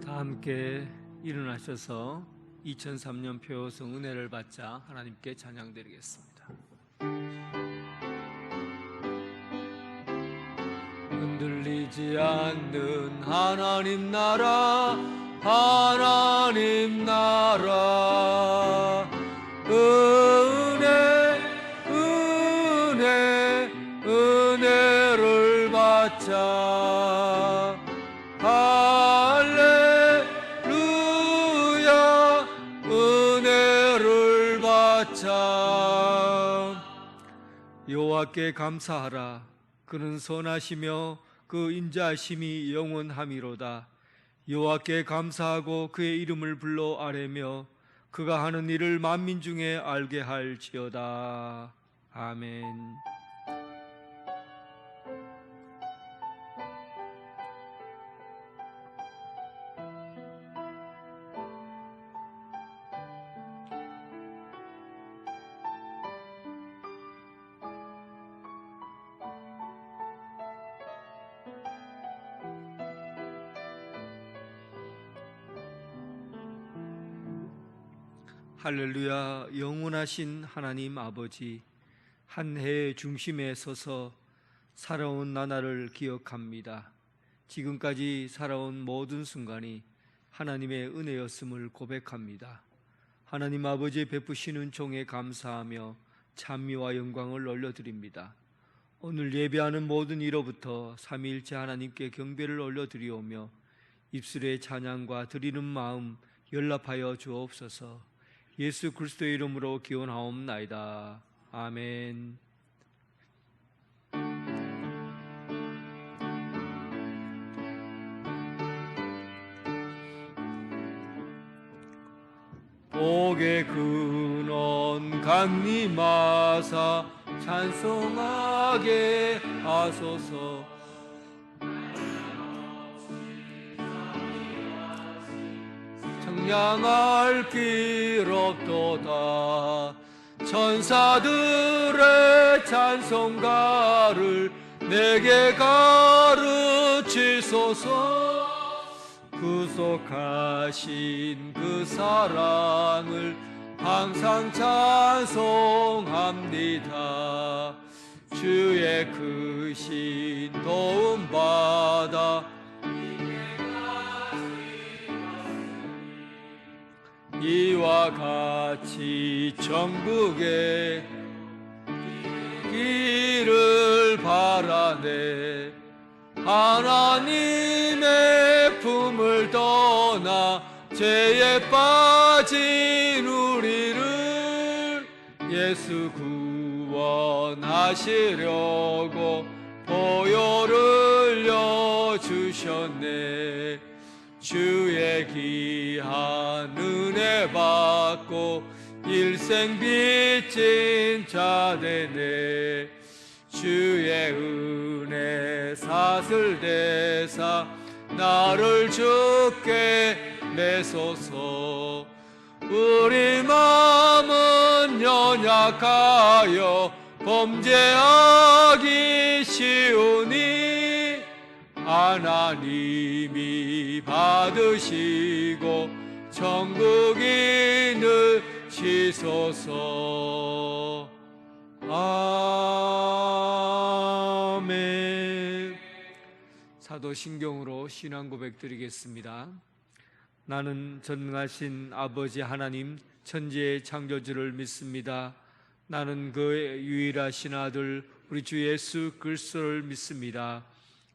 다 함께 일어나셔서 2003년 표효성 은혜를 받자 하나님께 찬양드리겠습니다. 흔들리지 않는 하나님 나라, 하나님 나라, 은혜를 받자. 할렐루야, 은혜를 받자. 여호와께 감사하라. 그는 선하시며 그 인자하심이 영원함이로다. 여호와께 감사하고 그의 이름을 불러 아뢰며 그가 하는 일을 만민 중에 알게 할지어다. 아멘. 할렐루야. 영원하신 하나님 아버지, 한 해의 중심에 서서 살아온 나날을 기억합니다. 지금까지 살아온 모든 순간이 하나님의 은혜였음을 고백합니다. 하나님 아버지 베푸시는 종에 감사하며 찬미와 영광을 올려드립니다. 오늘 예배하는 모든 이로부터 삼위일체 하나님께 경배를 올려드리오며 입술의 찬양과 드리는 마음 연락하여 주옵소서. 예수 그리스도의 이름으로 기원하옵나이다. 아멘. 복의 근원 강림하사 찬송하게 하소서. 청량할 길 없도다. 천사들의 찬송가를 내게 가르치소서. 구속하신 그 사랑을 항상 찬송합니다. 주의 크신 도움 받아 이와 같이 천국의 길을 바라네. 하나님의 품을 떠나 죄에 빠진 우리를 예수 구원하시려고 보혈을 흘려주셨네. 주의 귀한 은혜 받고 일생 빚진 자 되네. 주의 은혜 사슬대사 나를 주께 내소서. 우리 마음은 연약하여 범죄하기 쉬우니 하나님이 받으시고 천국인을 치소서. 아멘. 사도신경으로 신앙 고백 드리겠습니다. 나는 전능하신 아버지 하나님 천지의 창조주를 믿습니다. 나는 그의 유일하신 아들 우리 주 예수 그리스도를 믿습니다.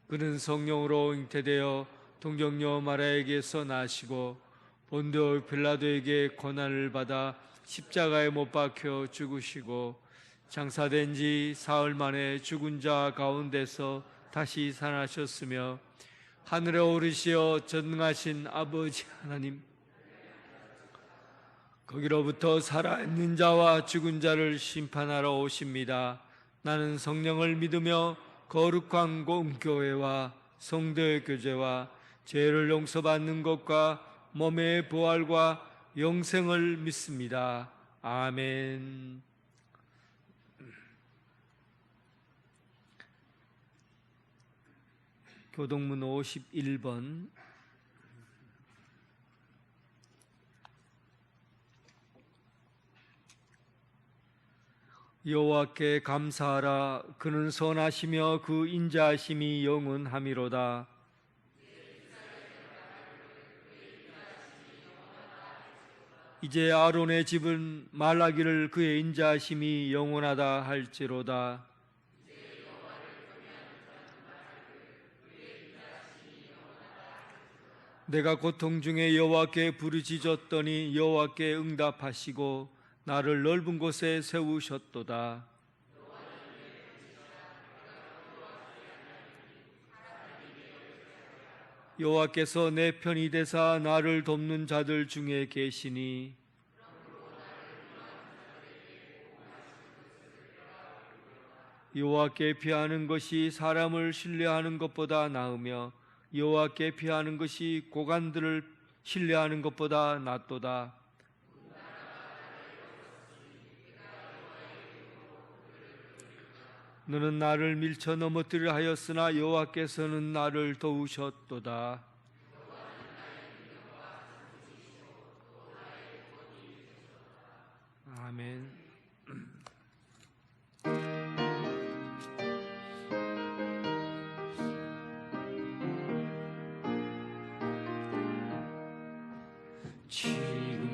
그는 성령으로 잉태되어 동정녀 마리아에게서 나시고 본디오 빌라도에게 고난을 받아 십자가에 못 박혀 죽으시고 장사된 지 사흘 만에 죽은 자 가운데서 다시 살아나셨으며 하늘에 오르시어 전능하신 아버지 하나님 거기로부터 살아있는 자와 죽은 자를 심판하러 오십니다. 나는 성령을 믿으며 거룩한 공교회와 성도의 교제와 죄를 용서받는 것과 몸의 부활과 영생을 믿습니다. 아멘. 교동문 51번 여호와께 감사하라. 그는 선하시며 그 인자하심이 영원하미로다. 이제 아론의 집은 말하기를 그의 인자하심이 영원하다 할지로다. 내가 고통 중에 여호와께 부르짖었더니 여호와께 응답하시고 나를 넓은 곳에 세우셨도다. 여호와께서 내 편이 되사 나를 돕는 자들 중에 계시니 여호와께 피하는 것이 사람을 신뢰하는 것보다 나으며 여호와께 피하는 것이 고관들을 신뢰하는 것보다 낫도다. 너는 나를 밀쳐 넘어뜨리려 하였으나 여호와께서는 나를 도우셨도다. 아멘.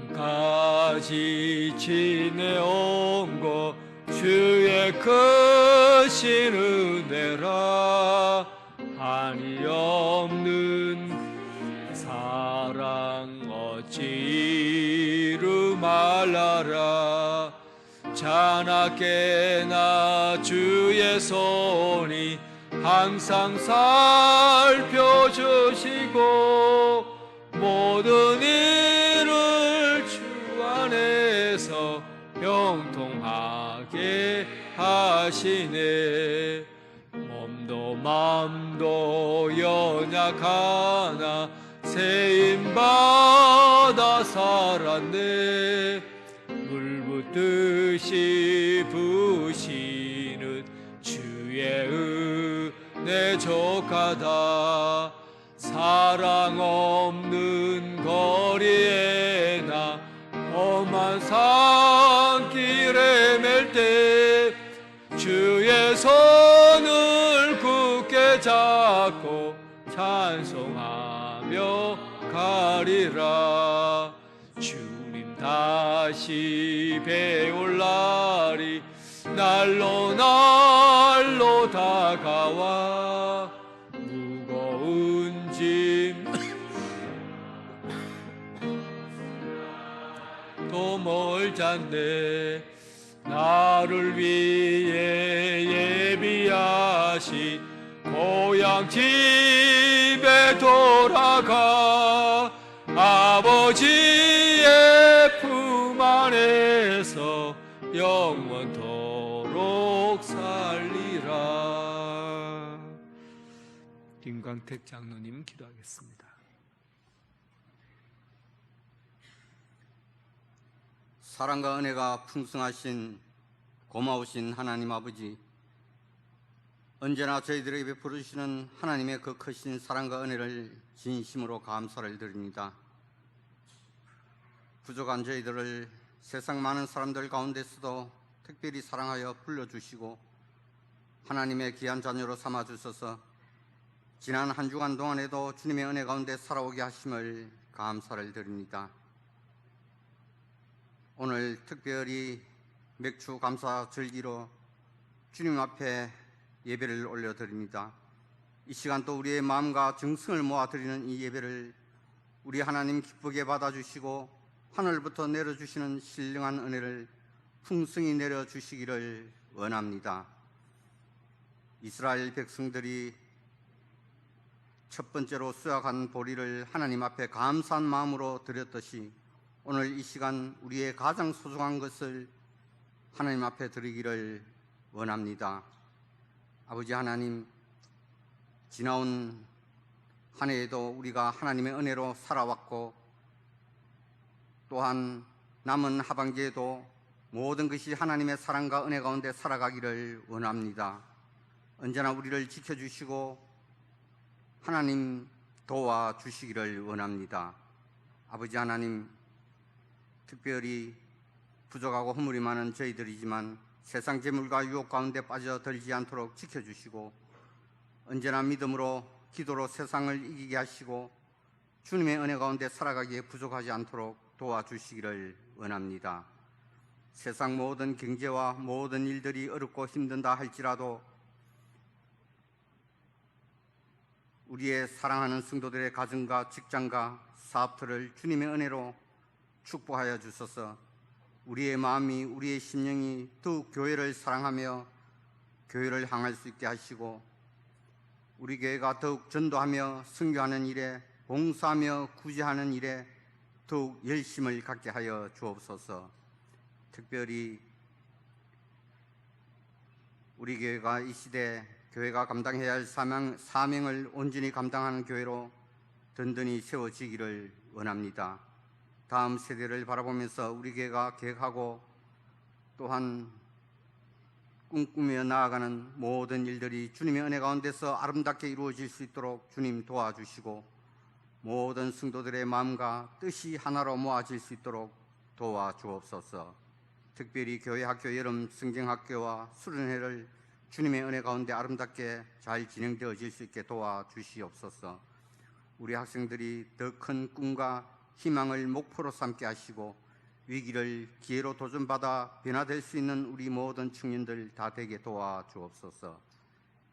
지금까지 지내온 것 주의 크신 은혜라. 한이 없는 사랑 어찌 이루 말라라. 자나깨 나 주의 손이 항상 살펴주시고 모든 일을 주 안에서 형통하게 하시네. 몸도 맘도 연약하나 세임받아 살았네. 물 붓듯이 부시는 주의 은혜 족하다. 사랑 없는 거리에 나 험한 산길에 맬 때 주의 손을 굳게 잡고 찬송하며 가리라. 주님 다시 배울 날이 날로 날로 다가와 무거운 짐 또 멀잖네. 나를 위해 예비하신 고향 집에 돌아가 아버지의 품 안에서 영원토록 살리라. 김광택 장로님 기도하겠습니다. 사랑과 은혜가 풍성하신 고마우신 하나님 아버지, 언제나 저희들에게 베풀으시는 하나님의 그 크신 사랑과 은혜를 진심으로 감사를 드립니다. 부족한 저희들을 세상 많은 사람들 가운데서도 특별히 사랑하여 불러주시고 하나님의 귀한 자녀로 삼아주셔서 지난 한 주간 동안에도 주님의 은혜 가운데 살아오게 하심을 감사를 드립니다. 오늘 특별히 맥주 감사 절기로 주님 앞에 예배를 올려드립니다. 이 시간 또 우리의 마음과 정성을 모아드리는 이 예배를 우리 하나님 기쁘게 받아주시고 하늘부터 내려주시는 신령한 은혜를 풍성히 내려주시기를 원합니다. 이스라엘 백성들이 첫 번째로 수확한 보리를 하나님 앞에 감사한 마음으로 드렸듯이 오늘 이 시간 우리의 가장 소중한 것을 하나님 앞에 드리기를 원합니다. 아버지 하나님, 지나온 한 해에도 우리가 하나님의 은혜로 살아왔고 또한 남은 하반기에도 모든 것이 하나님의 사랑과 은혜 가운데 살아가기를 원합니다. 언제나 우리를 지켜주시고 하나님 도와주시기를 원합니다. 아버지 하나님, 특별히 부족하고 허물이 많은 저희들이지만 세상 재물과 유혹 가운데 빠져들지 않도록 지켜주시고 언제나 믿음으로 기도로 세상을 이기게 하시고 주님의 은혜 가운데 살아가기에 부족하지 않도록 도와주시기를 원합니다. 세상 모든 경제와 모든 일들이 어렵고 힘든다 할지라도 우리의 사랑하는 성도들의 가정과 직장과 사업들을 주님의 은혜로 축복하여 주소서. 우리의 마음이 우리의 심령이 더욱 교회를 사랑하며 교회를 향할 수 있게 하시고 우리 교회가 더욱 전도하며 선교하는 일에 봉사하며 구제하는 일에 더욱 열심을 갖게 하여 주옵소서. 특별히 우리 교회가 이 시대 교회가 감당해야 할 사명을 온전히 감당하는 교회로 든든히 세워지기를 원합니다. 다음 세대를 바라보면서 우리 교회가 계획하고 또한 꿈꾸며 나아가는 모든 일들이 주님의 은혜 가운데서 아름답게 이루어질 수 있도록 주님 도와주시고 모든 성도들의 마음과 뜻이 하나로 모아질 수 있도록 도와주옵소서. 특별히 교회 학교 여름 성경학교와 수련회를 주님의 은혜 가운데 아름답게 잘 진행되어질 수 있게 도와주시옵소서. 우리 학생들이 더 큰 꿈과 희망을 목표로 삼게 하시고 위기를 기회로 도전받아 변화될 수 있는 우리 모든 청년들 다 되게 도와주옵소서.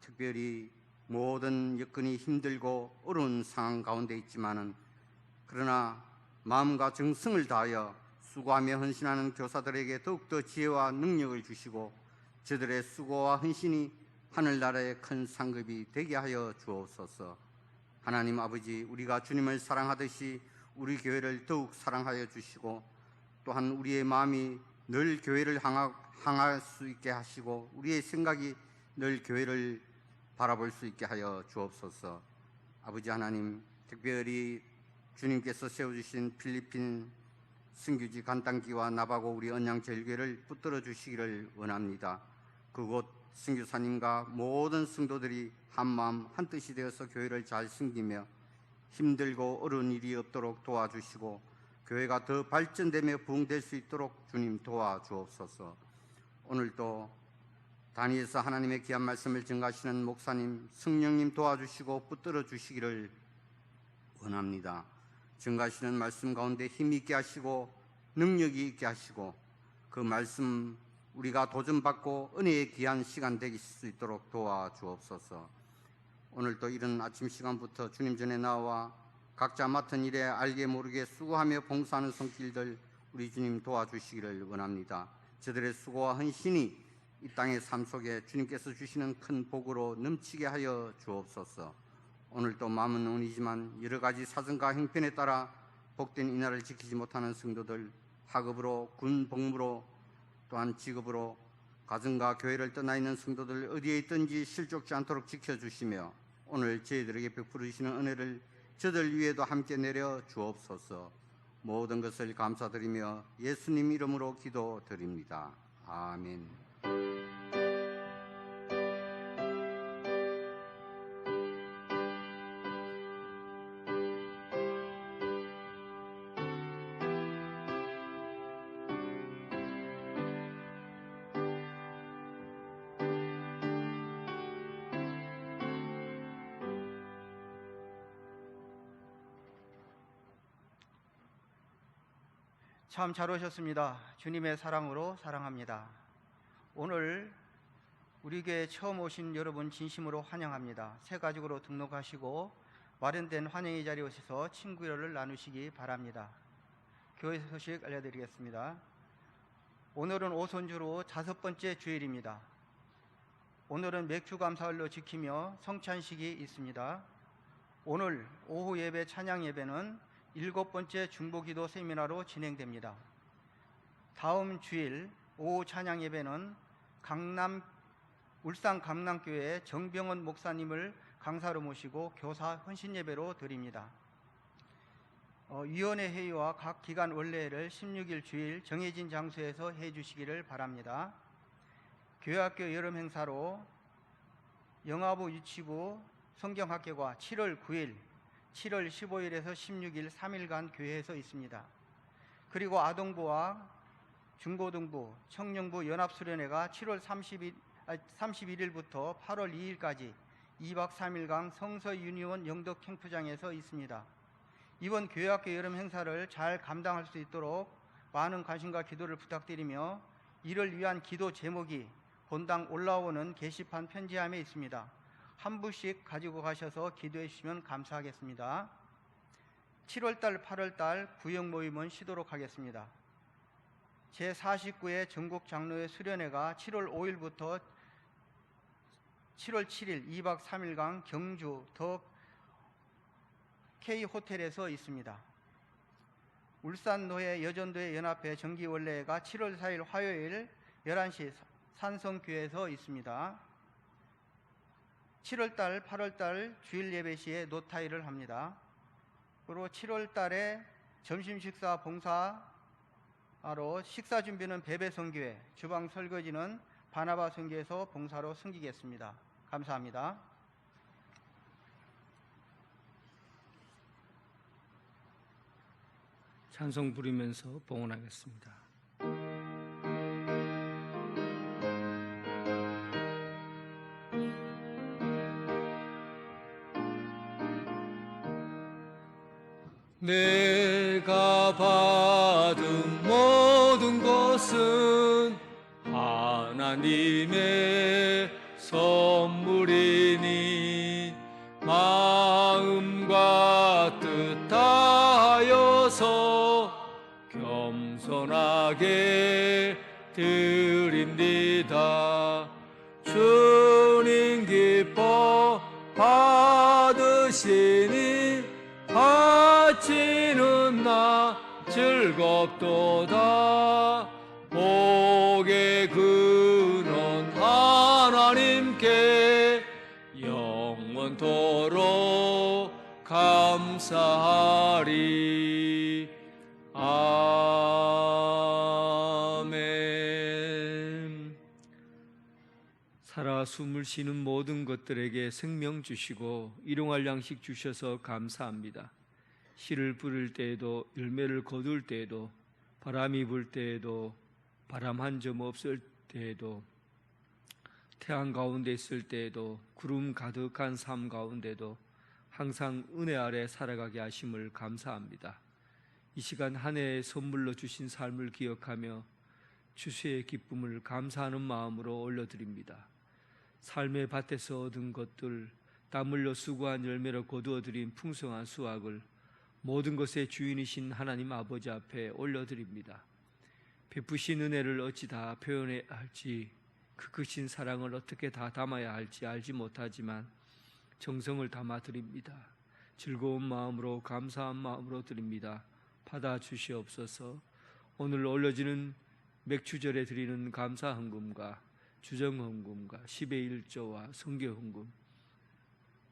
특별히 모든 여건이 힘들고 어려운 상황 가운데 있지만은 그러나 마음과 정성을 다하여 수고하며 헌신하는 교사들에게 더욱더 지혜와 능력을 주시고 저들의 수고와 헌신이 하늘나라의 큰 상급이 되게 하여 주옵소서. 하나님 아버지, 우리가 주님을 사랑하듯이 우리 교회를 더욱 사랑하여 주시고 또한 우리의 마음이 늘 교회를 향할 수 있게 하시고 우리의 생각이 늘 교회를 바라볼 수 있게 하여 주옵소서. 아버지 하나님, 특별히 주님께서 세워주신 필리핀 선교지 간단기와 나바고 우리 언양제일교회를 붙들어 주시기를 원합니다. 그곳 선교사님과 모든 성도들이 한마음 한뜻이 되어서 교회를 잘 섬기며 힘들고 어려운 일이 없도록 도와주시고 교회가 더 발전되며 부흥될 수 있도록 주님 도와주옵소서. 오늘도 단위에서 하나님의 귀한 말씀을 증거하시는 목사님, 성령님 도와주시고 붙들어 주시기를 원합니다. 증거하시는 말씀 가운데 힘 있게 하시고 능력이 있게 하시고 그 말씀 우리가 도전받고 은혜의 귀한 시간 되실 수 있도록 도와주옵소서. 오늘도 이른 아침 시간부터 주님 전에 나와 각자 맡은 일에 알게 모르게 수고하며 봉사하는 손길들 우리 주님 도와주시기를 원합니다. 저들의 수고와 헌신이 이 땅의 삶 속에 주님께서 주시는 큰 복으로 넘치게 하여 주옵소서. 오늘도 마음은 운이지만 여러 가지 사정과 형편에 따라 복된 이날을 지키지 못하는 성도들, 학업으로, 군 복무로, 또한 직업으로 가정과 교회를 떠나 있는 성도들 어디에 있든지 실족지 않도록 지켜주시며 오늘 저희들에게 베풀어 주시는 은혜를 저들 위에도 함께 내려 주옵소서. 모든 것을 감사드리며 예수님 이름으로 기도드립니다. 아멘. 참 잘 오셨습니다. 주님의 사랑으로 사랑합니다. 오늘 우리 교회에 처음 오신 여러분 진심으로 환영합니다. 새 가족으로 등록하시고 마련된 환영의 자리에 오셔서 친구를 나누시기 바랍니다. 교회 소식 알려드리겠습니다. 오늘은 오손주로 5번째 주일입니다. 오늘은 맥주감사일로 지키며 성찬식이 있습니다. 오늘 오후 예배 찬양 예배는 7번째 중보기도 세미나로 진행됩니다. 다음 주일 오후 찬양 예배는 울산 강남교회 정병원 목사님을 강사로 모시고 교사 헌신 예배로 드립니다. 위원회 회의와 각 기관 원례를 16일 주일 정해진 장소에서 해주시기를 바랍니다. 교회학교 여름 행사로 영화부 유치부 성경학교가 7월 9일 7월 15일에서 16일 3일간 교회에서 있습니다. 그리고 아동부와 중고등부, 청년부 연합수련회가 7월 31일부터 8월 2일까지 2박 3일간 성서 유니온 영덕 캠프장에서 있습니다. 이번 교회학교 여름 행사를 잘 감당할 수 있도록 많은 관심과 기도를 부탁드리며 이를 위한 기도 제목이 본당 올라오는 게시판 편지함에 있습니다. 한 부씩 가지고 가셔서 기도해 주시면 감사하겠습니다. 7월달, 8월달 구역 모임은 쉬도록 하겠습니다. 제49회 전국 장로회 수련회가 7월 5일부터 7월 7일 2박 3일간 경주 더 K호텔에서 있습니다. 울산노회 여전도회 연합회 정기원례회가 7월 4일 화요일 11시 산성교회에서 있습니다. 7월달, 8월달 주일 예배 시에 노타일을 합니다. 그리고 7월달에 점심 식사 봉사로 식사 준비는 베베성교회, 주방 설거지는 바나바 성교에서 봉사로 섬기겠습니다. 감사합니다. 찬송 부르면서 봉헌하겠습니다. 내가 받은 모든 것은 하나님의 선물이니 마음과 뜻 다하여서 겸손하게 드립니다. 주님 기뻐 받으시니 바치는 나 즐겁도다. 복의 근원 하나님께 영원토록 감사하리. 아멘. 살아 숨을 쉬는 모든 것들에게 생명 주시고 일용할 양식 주셔서 감사합니다. 씨를 뿌릴 때에도 열매를 거둘 때에도 바람이 불 때에도 바람 한 점 없을 때에도 태양 가운데 있을 때에도 구름 가득한 삶 가운데도 항상 은혜 아래 살아가게 하심을 감사합니다. 이 시간 한 해의 선물로 주신 삶을 기억하며 주수의 기쁨을 감사하는 마음으로 올려드립니다. 삶의 밭에서 얻은 것들, 땀 흘려 수고한 열매로 거두어드린 풍성한 수확을 모든 것의 주인이신 하나님 아버지 앞에 올려드립니다. 베푸신 은혜를 어찌 다 표현해야 할지, 그 크신 사랑을 어떻게 다 담아야 할지 알지 못하지만 정성을 담아 드립니다. 즐거운 마음으로 감사한 마음으로 드립니다. 받아 주시옵소서. 오늘 올려지는 맥주절에 드리는 감사 헌금과 주정 헌금과 10의 1조와 성교 헌금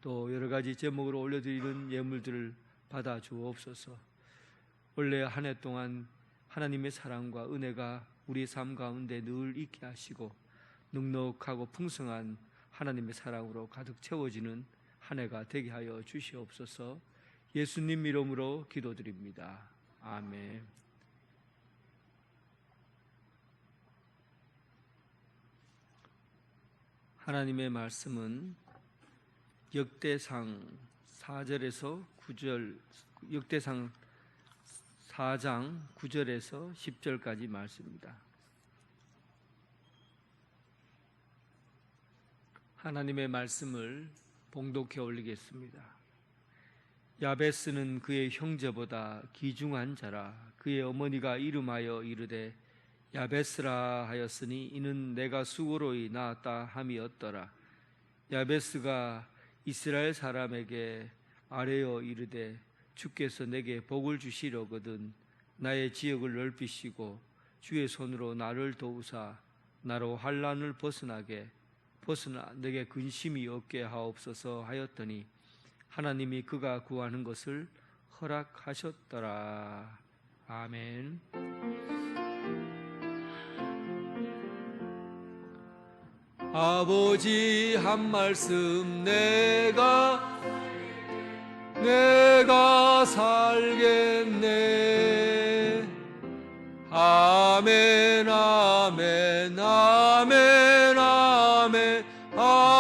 또 여러 가지 제목으로 올려드리는 예물들을 받아 주옵소서. 원래 한 해 동안 하나님의 사랑과 은혜가 우리 삶 가운데 늘 있게 하시고 넉넉하고 풍성한 하나님의 사랑으로 가득 채워지는 한 해가 되게 하여 주시옵소서. 예수님 이름으로 기도드립니다. 아멘. 하나님의 말씀은 역대상 4절에서 9절, 역대상 4장 9절에서 10절까지 말씀입니다. 하나님의 말씀을 봉독해 올리겠습니다. 야베스는 그의 형제보다 귀중한 자라. 그의 어머니가 이름하여 이르되 야베스라 하였으니 이는 내가 수고로이 낳았다 함이었더라. 야베스가 이스라엘 사람에게 아뢰어 이르되 주께서 내게 복을 주시려거든 나의 지역을 넓히시고 주의 손으로 나를 도우사 나로 환난을 벗어나 내게 근심이 없게 하옵소서 하였더니 하나님이 그가 구하는 것을 허락하셨더라. 아멘. 아버지 한 말씀 내가 살겠네. 아멘 아멘 아멘 아멘 아멘.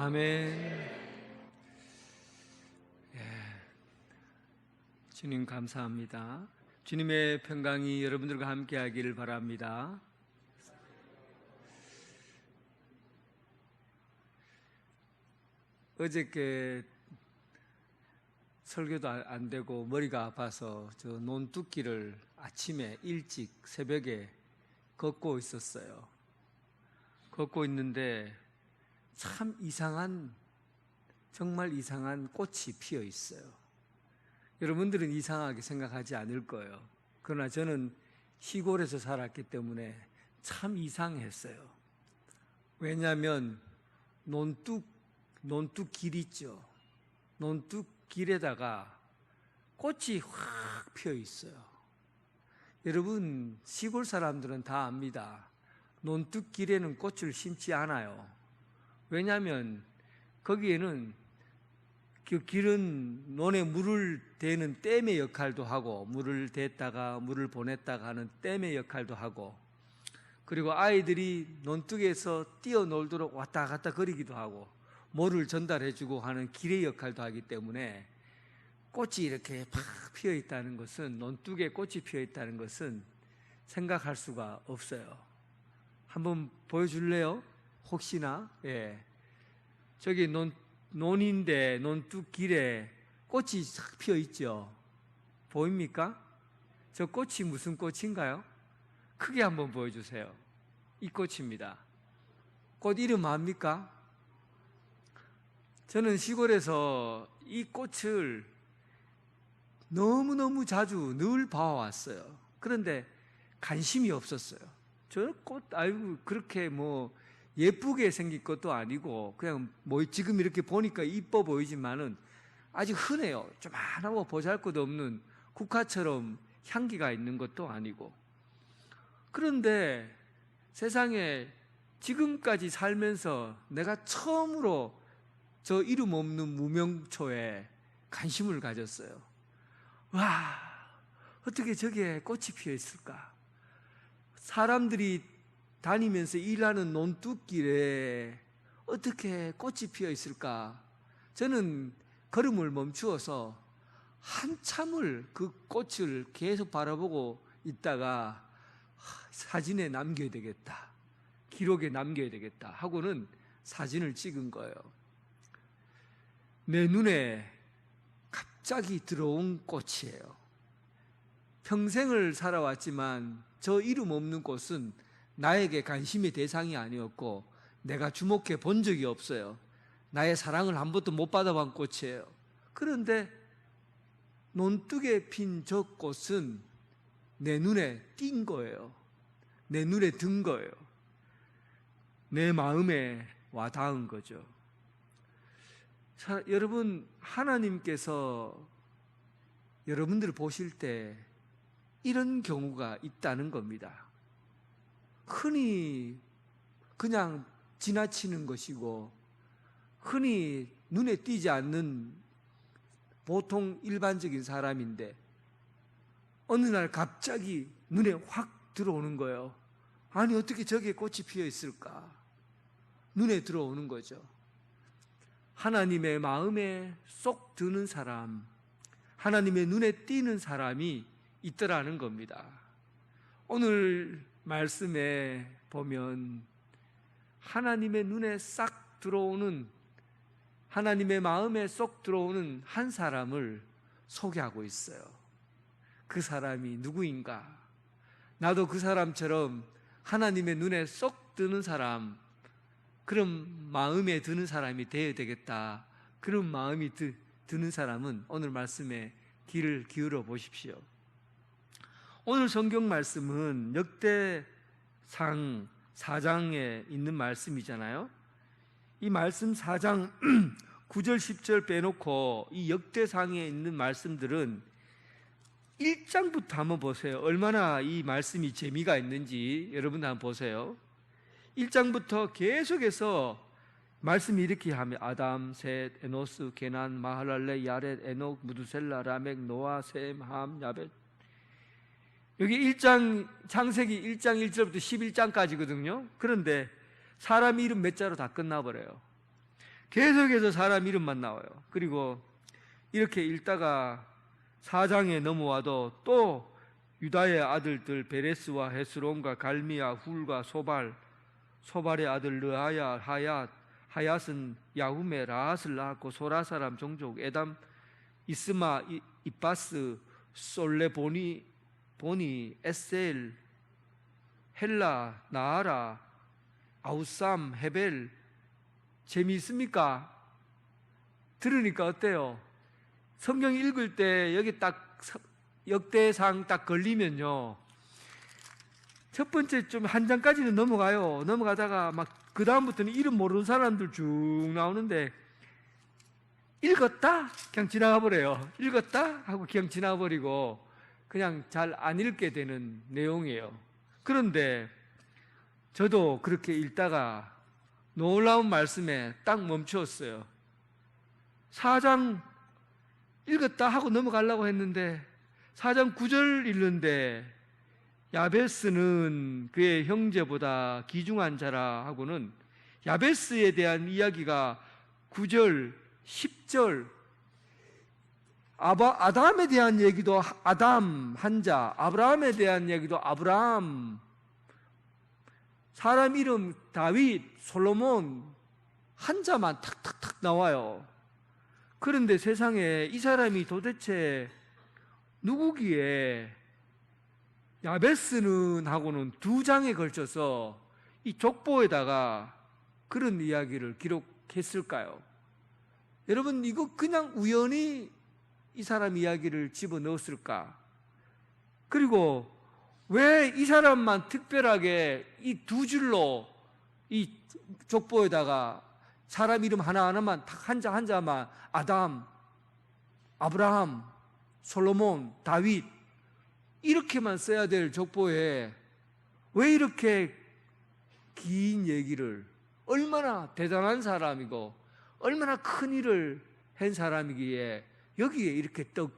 아멘. 주님 감사합니다. 주님의 평강이 여러분들과 함께하기를 바랍니다. 어저께 설교도 안 되고 머리가 아파서 저 논두길을 아침에 일찍 새벽에 걷고 있었어요. 걷고 있는데 참 이상한, 정말 이상한 꽃이 피어 있어요. 여러분들은 이상하게 생각하지 않을 거예요. 그러나 저는 시골에서 살았기 때문에 참 이상했어요. 왜냐하면 논뚝 길 있죠. 논뚝 논뚝길에다가 꽃이 확 피어 있어요. 여러분, 시골 사람들은 다 압니다. 논뚝길에는 꽃을 심지 않아요. 왜냐하면 거기에는 그 길은 논에 물을 대는 댐의 역할도 하고, 물을 댔다가 물을 보냈다가 하는 댐의 역할도 하고, 그리고 아이들이 논뚝에서 뛰어놀도록 왔다 갔다 거리기도 하고, 모를 전달해주고 하는 길의 역할도 하기 때문에 꽃이 이렇게 팍 피어 있다는 것은, 논뚝에 꽃이 피어 있다는 것은 생각할 수가 없어요. 한번 보여줄래요? 혹시나? 예. 저기 논인데 논뚝 길에 꽃이 싹 피어 있죠. 보입니까? 저 꽃이 무슨 꽃인가요? 크게 한번 보여주세요. 이 꽃입니다. 꽃 이름 압니까? 저는 시골에서 이 꽃을 너무너무 자주 늘 봐왔어요. 그런데 관심이 없었어요. 저 꽃, 아이고, 그렇게 뭐 예쁘게 생긴 것도 아니고, 그냥 뭐 지금 이렇게 보니까 이뻐 보이지만은 아직 흔해요. 조만하고 보잘것 없는 국화처럼 향기가 있는 것도 아니고. 그런데 세상에 지금까지 살면서 내가 처음으로 저 이름 없는 무명초에 관심을 가졌어요. 와, 어떻게 저게 꽃이 피어 있을까? 사람들이 다니면서 일하는 논뚝길에 어떻게 꽃이 피어 있을까? 저는 걸음을 멈추어서 한참을 그 꽃을 계속 바라보고 있다가 사진에 남겨야 되겠다, 기록에 남겨야 되겠다 하고는 사진을 찍은 거예요. 내 눈에 갑자기 들어온 꽃이에요. 평생을 살아왔지만 저 이름 없는 꽃은 나에게 관심의 대상이 아니었고, 내가 주목해 본 적이 없어요. 나의 사랑을 한 번도 못 받아본 꽃이에요. 그런데 논뚝에 핀 저 꽃은 내 눈에 띈 거예요. 내 눈에 든 거예요. 내 마음에 와 닿은 거죠. 자, 여러분, 하나님께서 여러분들을 보실 때 이런 경우가 있다는 겁니다. 흔히 그냥 지나치는 것이고, 흔히 눈에 띄지 않는 보통 일반적인 사람인데 어느 날 갑자기 눈에 확 들어오는 거예요. 아니, 어떻게 저기에 꽃이 피어 있을까? 눈에 들어오는 거죠. 하나님의 마음에 쏙 드는 사람, 하나님의 눈에 띄는 사람이 있더라는 겁니다. 오늘 말씀에 보면 하나님의 눈에 싹 들어오는, 하나님의 마음에 쏙 들어오는 한 사람을 소개하고 있어요. 그 사람이 누구인가? 나도 그 사람처럼 하나님의 눈에 쏙 드는 사람, 그런 마음에 드는 사람이 되어야 되겠다. 그런 마음이 드는 사람은 오늘 말씀에 귀를 기울여 보십시오. 오늘 성경 말씀은 역대상 4장에 있는 말씀이잖아요. 이 말씀 4장 9절 10절 빼놓고 이 역대상에 있는 말씀들은 1장부터 한번 보세요. 얼마나 이 말씀이 재미가 있는지 여러분 한번 보세요. 1장부터 계속해서 말씀이 이렇게 하면 아담, 셋, 에노스, 게난, 마할랄레, 야렛, 에녹, 무두셀라, 라멕, 노아, 셈, 함, 야벳. 여기 1장, 창세기 1장 1절부터 11장까지거든요. 그런데 사람 이름 몇 자로 다 끝나버려요. 계속해서 사람 이름만 나와요. 그리고 이렇게 읽다가 4장에 넘어와도 또 유다의 아들들 베레스와 헤스론과 갈미야, 훌과 소발, 소발의 아들 르하야, 하얏, 하얏은 야후메, 라핫을 낳았고 소라 사람 종족 에담, 이스마, 이빠스, 솔레보니, 에셀, 헬라, 나아라, 아우삼, 헤벨. 재미있습니까? 들으니까 어때요? 성경 읽을 때 여기 딱 역대상 딱 걸리면요, 첫 번째 좀 한 장까지는 넘어가요. 넘어가다가 막 그 다음부터는 이름 모르는 사람들 쭉 나오는데 읽었다? 그냥 지나가 버려요. 읽었다? 하고 그냥 지나가 버리고 그냥 잘 안 읽게 되는 내용이에요. 그런데 저도 그렇게 읽다가 놀라운 말씀에 딱 멈추었어요. 4장 읽었다 하고 넘어가려고 했는데 4장 9절 읽는데 야베스는 그의 형제보다 귀중한 자라 하고는 야베스에 대한 이야기가 9절, 10절 아담에 대한 얘기도 아담 한자, 아브라함에 대한 얘기도 아브라함, 사람 이름 다윗, 솔로몬 한자만 탁탁탁 나와요. 그런데 세상에 이 사람이 도대체 누구기에 야베스는 하고는 2장에 걸쳐서 이 족보에다가 그런 이야기를 기록했을까요? 여러분, 이거 그냥 우연히 이 사람 이야기를 집어넣었을까? 그리고 왜 이 사람만 특별하게 이 2줄로 이 족보에다가 사람 이름 하나하나만 딱 한자만 아담, 아브라함, 솔로몬, 다윗 이렇게만 써야 될 족보에 왜 이렇게 긴 얘기를, 얼마나 대단한 사람이고 얼마나 큰 일을 한 사람이기에 여기에 이렇게 떡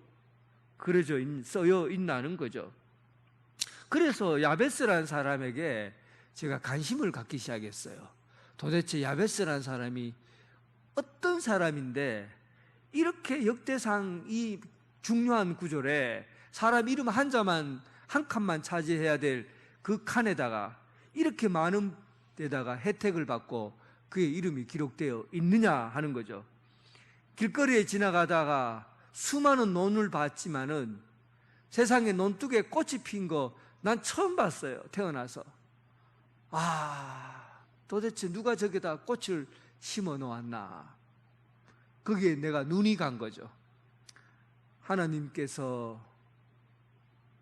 쓰여 있나는 거죠. 그래서 야베스라는 사람에게 제가 관심을 갖기 시작했어요. 도대체 야베스라는 사람이 어떤 사람인데 이렇게 역대상 이 중요한 구절에 사람 이름 한자만 한 칸만 차지해야 될 그 칸에다가 이렇게 많은 데다가 혜택을 받고 그의 이름이 기록되어 있느냐 하는 거죠. 길거리에 지나가다가 수많은 논을 봤지만은 세상에 논둑에 꽃이 핀 거 난 처음 봤어요. 태어나서. 도대체 누가 저기다 꽃을 심어 놓았나. 거기에 내가 눈이 간 거죠. 하나님께서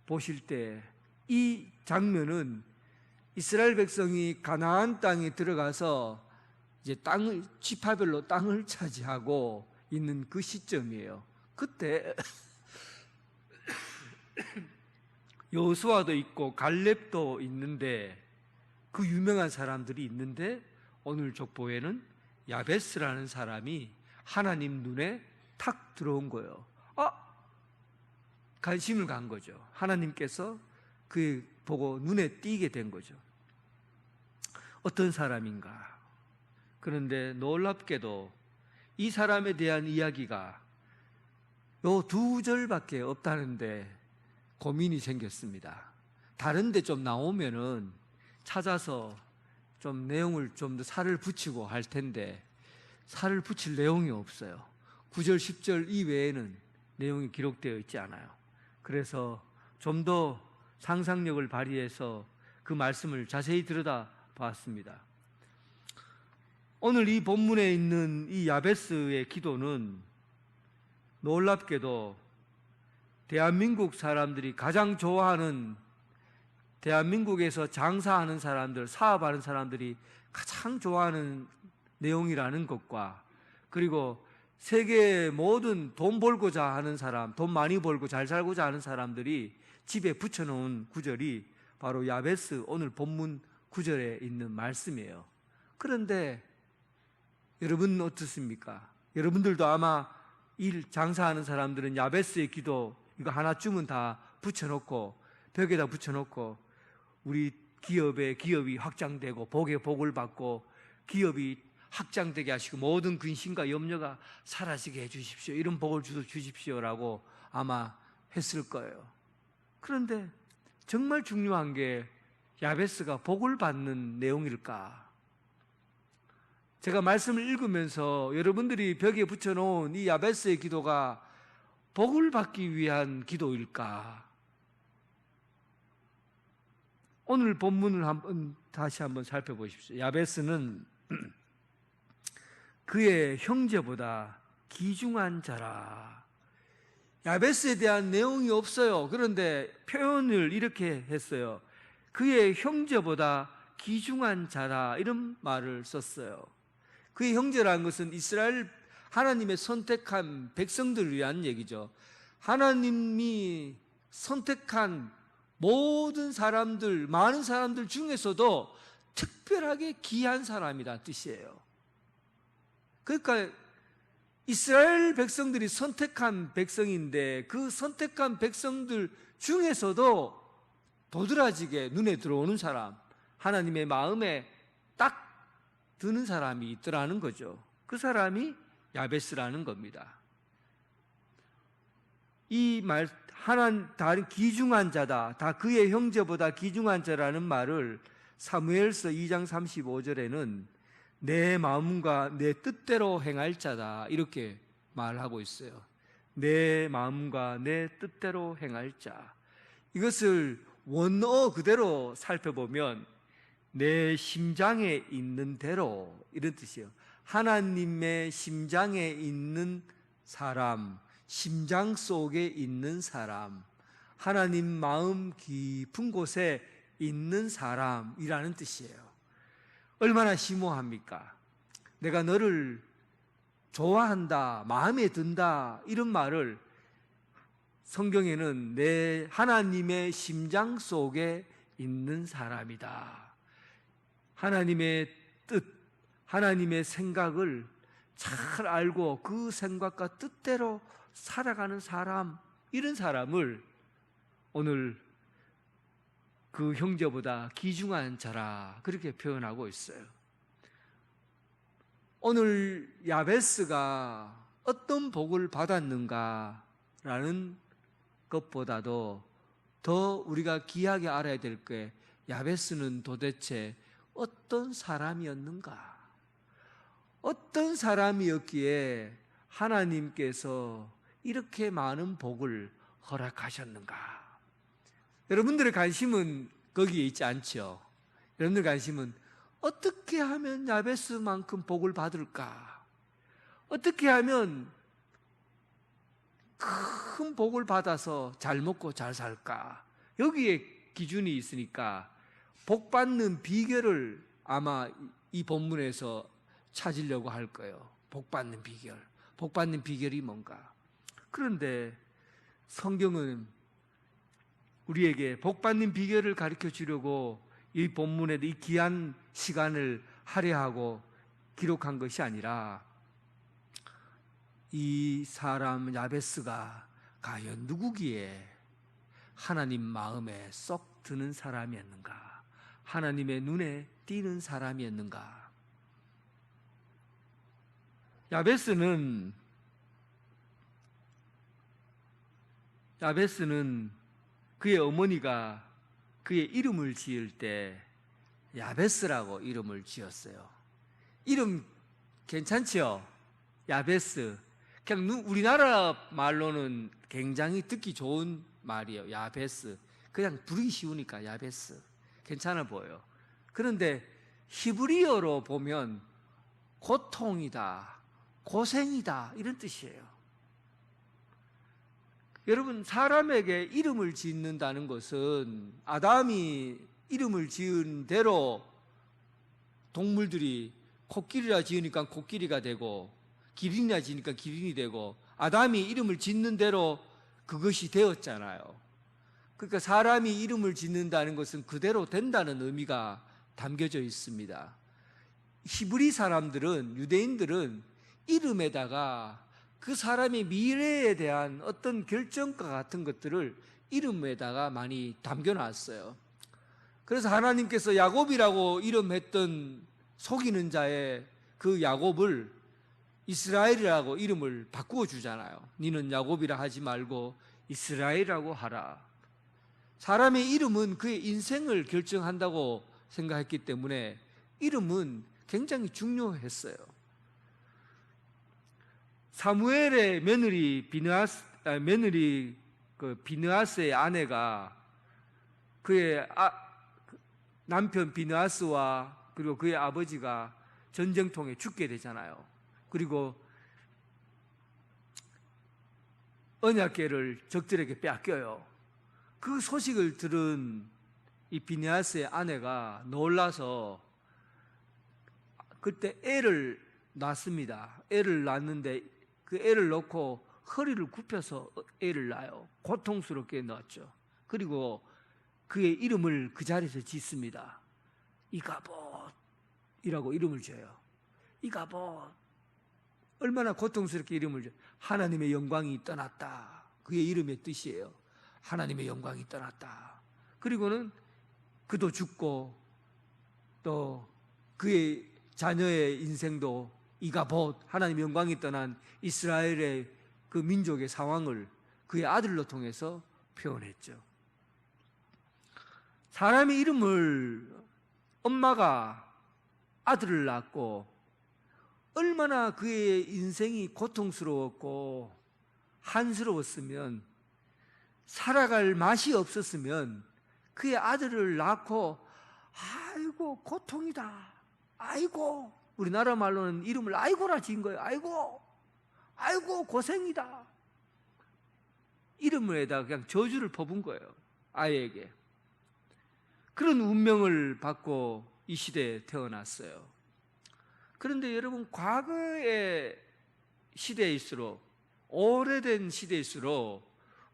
보실 때 이 장면은 이스라엘 백성이 가나안 땅에 들어가서 이제 지파별로 땅을 차지하고 있는 그 시점이에요. 그때 여호수아도 있고 갈렙도 있는데 그 유명한 사람들이 있는데 오늘 족보에는 야베스라는 사람이 하나님 눈에 탁 들어온 거예요. 관심을 간 거죠. 하나님께서 그 보고 눈에 띄게 된 거죠. 어떤 사람인가? 그런데 놀랍게도 이 사람에 대한 이야기가 요 2절밖에 없다는데 고민이 생겼습니다. 다른 데 좀 나오면은 찾아서 좀 내용을 좀 더 살을 붙이고 할 텐데 살을 붙일 내용이 없어요. 9절, 10절 이외에는 내용이 기록되어 있지 않아요. 그래서 좀 더 상상력을 발휘해서 그 말씀을 자세히 들여다 봤습니다. 오늘 이 본문에 있는 이 야베스의 기도는 놀랍게도 대한민국 사람들이 가장 좋아하는, 대한민국에서 장사하는 사람들, 사업하는 사람들이 가장 좋아하는 내용이라는 것과, 그리고 세계의 모든 돈 벌고자 하는 사람, 돈 많이 벌고 잘 살고자 하는 사람들이 집에 붙여놓은 구절이 바로 야베스 오늘 본문 구절에 있는 말씀이에요. 그런데 여러분 어떻습니까? 여러분들도 아마 장사하는 사람들은 야베스의 기도 이거 하나쯤은 다 붙여놓고 벽에다 붙여놓고 우리 기업이 확장되고 복에 복을 받고 기업이 확장되게 하시고 모든 근심과 염려가 사라지게 해주십시오. 이런 복을 주십시오라고 아마 했을 거예요. 그런데 정말 중요한 게 야베스가 복을 받는 내용일까? 제가 말씀을 읽으면서 여러분들이 벽에 붙여놓은 이 야베스의 기도가 복을 받기 위한 기도일까? 오늘 본문을 다시 한번 살펴보십시오. 야베스는 그의 형제보다 귀중한 자라. 야베스에 대한 내용이 없어요. 그런데 표현을 이렇게 했어요. 그의 형제보다 귀중한 자라, 이런 말을 썼어요. 그의 형제라는 것은 이스라엘 하나님의 선택한 백성들을 위한 얘기죠. 하나님이 선택한 모든 사람들, 많은 사람들 중에서도 특별하게 귀한 사람이란 뜻이에요. 그러니까 이스라엘 백성들이 선택한 백성인데 그 선택한 백성들 중에서도 도드라지게 눈에 들어오는 사람, 하나님의 마음에 딱 드는 사람이 있더라는 거죠. 그 사람이 야베스라는 겁니다. 이 말, 다른 귀중한 자다, 다 그의 형제보다 귀중한 자라는 말을 사무엘서 2장 35절에는 내 마음과 내 뜻대로 행할 자다, 이렇게 말하고 있어요. 내 마음과 내 뜻대로 행할 자. 이것을 원어 그대로 살펴보면 내 심장에 있는 대로, 이런 뜻이에요. 하나님의 심장에 있는 사람, 심장 속에 있는 사람, 하나님 마음 깊은 곳에 있는 사람이라는 뜻이에요. 얼마나 심오합니까? 내가 너를 좋아한다, 마음에 든다, 이런 말을 성경에는 내 하나님의 심장 속에 있는 사람이다, 하나님의 뜻, 하나님의 생각을 잘 알고 그 생각과 뜻대로 살아가는 사람, 이런 사람을 오늘 그 형제보다 귀중한 자라, 그렇게 표현하고 있어요. 오늘 야베스가 어떤 복을 받았는가라는 것보다도 더 우리가 귀하게 알아야 될 게, 야베스는 도대체 어떤 사람이었는가? 어떤 사람이었기에 하나님께서 이렇게 많은 복을 허락하셨는가? 여러분들의 관심은 거기에 있지 않죠. 여러분들의 관심은 어떻게 하면 야베스만큼 복을 받을까? 어떻게 하면 큰 복을 받아서 잘 먹고 잘 살까? 여기에 기준이 있으니까 복 받는 비결을 아마 이 본문에서 찾으려고 할 거예요. 복 받는 비결. 복 받는 비결이 뭔가? 그런데 성경은 우리에게 복 받는 비결을 가르쳐 주려고 이 본문에 이 귀한 시간을 할애하고 기록한 것이 아니라, 이 사람 야베스가 과연 누구기에 하나님 마음에 쏙 드는 사람이었는가? 하나님의 눈에 띄는 사람이었는가? 야베스는 그의 어머니가 그의 이름을 지을 때 야베스라고 이름을 지었어요. 이름 괜찮죠? 야베스. 그냥 우리나라 말로는 굉장히 듣기 좋은 말이에요. 야베스. 그냥 부르기 쉬우니까 야베스. 괜찮아 보여요. 그런데 히브리어로 보면 고통이다, 고생이다, 이런 뜻이에요. 여러분, 사람에게 이름을 짓는다는 것은 아담이 이름을 지은 대로 동물들이 코끼리라 지으니까 코끼리가 되고 기린이라 지으니까 기린이 되고, 아담이 이름을 짓는 대로 그것이 되었잖아요. 그러니까 사람이 이름을 짓는다는 것은 그대로 된다는 의미가 담겨져 있습니다. 히브리 사람들은, 유대인들은 이름에다가 그 사람의 미래에 대한 어떤 결정과 같은 것들을 이름에다가 많이 담겨놨어요. 그래서 하나님께서 야곱이라고 이름했던 속이는 자의 그 야곱을 이스라엘이라고 이름을 바꾸어 주잖아요. 너는 야곱이라 하지 말고 이스라엘이라고 하라. 사람의 이름은 그의 인생을 결정한다고 생각했기 때문에 이름은 굉장히 중요했어요. 사무엘의 며느리 비느하스의 아내가 그의 남편 비느하스와 그리고 그의 아버지가 전쟁통에 죽게 되잖아요. 그리고 언약궤를 적들에게 빼앗겨요. 그 소식을 들은 이 비느하스의 아내가 놀라서 그때 애를 낳습니다. 애를 낳는데 그 애를 놓고 허리를 굽혀서 애를 낳아요. 고통스럽게 낳았죠. 그리고 그의 이름을 그 자리에서 짓습니다. 이가봇이라고 이름을 지어요. 이가봇. 얼마나 고통스럽게 이름을 지어요. 하나님의 영광이 떠났다. 그의 이름의 뜻이에요. 하나님의 영광이 떠났다. 그리고는 그도 죽고 또 그의 자녀의 인생도 이가봇, 하나님의 영광이 떠난 이스라엘의 그 민족의 상황을 그의 아들로 통해서 표현했죠. 사람의 이름을 엄마가 아들을 낳고 얼마나 그의 인생이 고통스러웠고 한스러웠으면, 살아갈 맛이 없었으면 그의 아들을 낳고 아이고 고통이다, 아이고, 우리나라 말로는 이름을 아이고라 지은 거예요. 아이고 고생이다. 이름에다 그냥 저주를 퍼본 거예요, 아이에게. 그런 운명을 받고 이 시대에 태어났어요. 그런데 여러분, 과거의 시대일수록, 오래된 시대일수록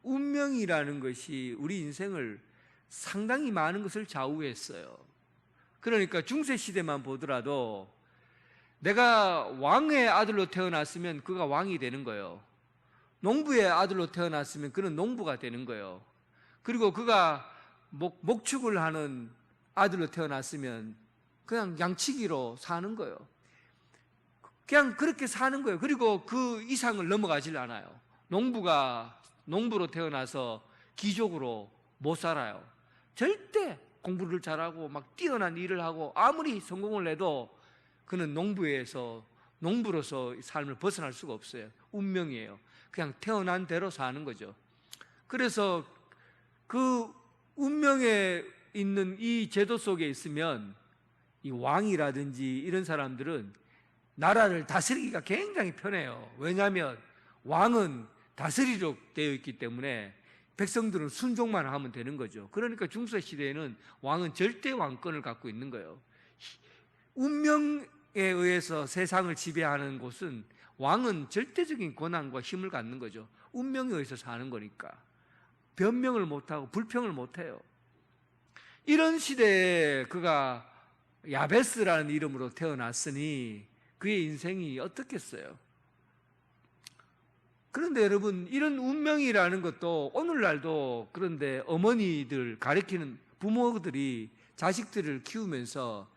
운명이라는 것이 우리 인생을 상당히 많은 것을 좌우했어요. 그러니까 중세 시대만 보더라도 내가 왕의 아들로 태어났으면 그가 왕이 되는 거예요. 농부의 아들로 태어났으면 그는 농부가 되는 거예요. 그리고 그가 목축을 하는 아들로 태어났으면 그냥 양치기로 사는 거예요. 그냥 그렇게 사는 거예요. 그리고 그 이상을 넘어가질 않아요. 농부가 농부로 태어나서 기족으로 못 살아요. 절대 공부를 잘하고 막 뛰어난 일을 하고 아무리 성공을 해도 그는 농부로서 삶을 벗어날 수가 없어요. 운명이에요. 그냥 태어난 대로 사는 거죠. 그래서 그 운명에 있는 이 제도 속에 있으면 이 왕이라든지 이런 사람들은 나라를 다스리기가 굉장히 편해요. 왜냐하면 왕은 다스리로 되어 있기 때문에 백성들은 순종만 하면 되는 거죠. 그러니까 중세 시대에는 왕은 절대 왕권을 갖고 있는 거예요. 운명에 의해서 세상을 지배하는 곳은 왕은 절대적인 권한과 힘을 갖는 거죠. 운명에 의해서 사는 거니까. 변명을 못하고 불평을 못해요. 이런 시대에 그가 야베스라는 이름으로 태어났으니 그의 인생이 어떻겠어요? 그런데 여러분, 이런 운명이라는 것도 오늘날도, 그런데 어머니들 가르치는 부모들이 자식들을 키우면서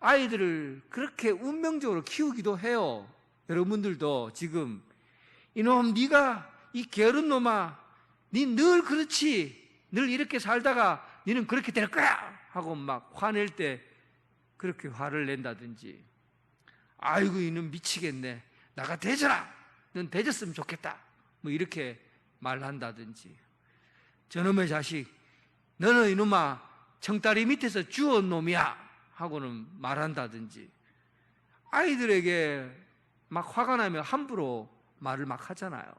아이들을 그렇게 운명적으로 키우기도 해요. 여러분들도 지금 이놈, 네가 이 게으른 놈아, 네 늘 그렇지, 늘 이렇게 살다가 너는 그렇게 될 거야 하고 막 화낼 때 그렇게 화를 낸다든지, 아이고 이놈 미치겠네, 나가 되져라, 넌 되졌으면 좋겠다, 뭐 이렇게 말한다든지, 저놈의 자식, 너는 이놈아 청다리 밑에서 주운 놈이야 하고는 말한다든지, 아이들에게 막 화가 나면 함부로 말을 막 하잖아요.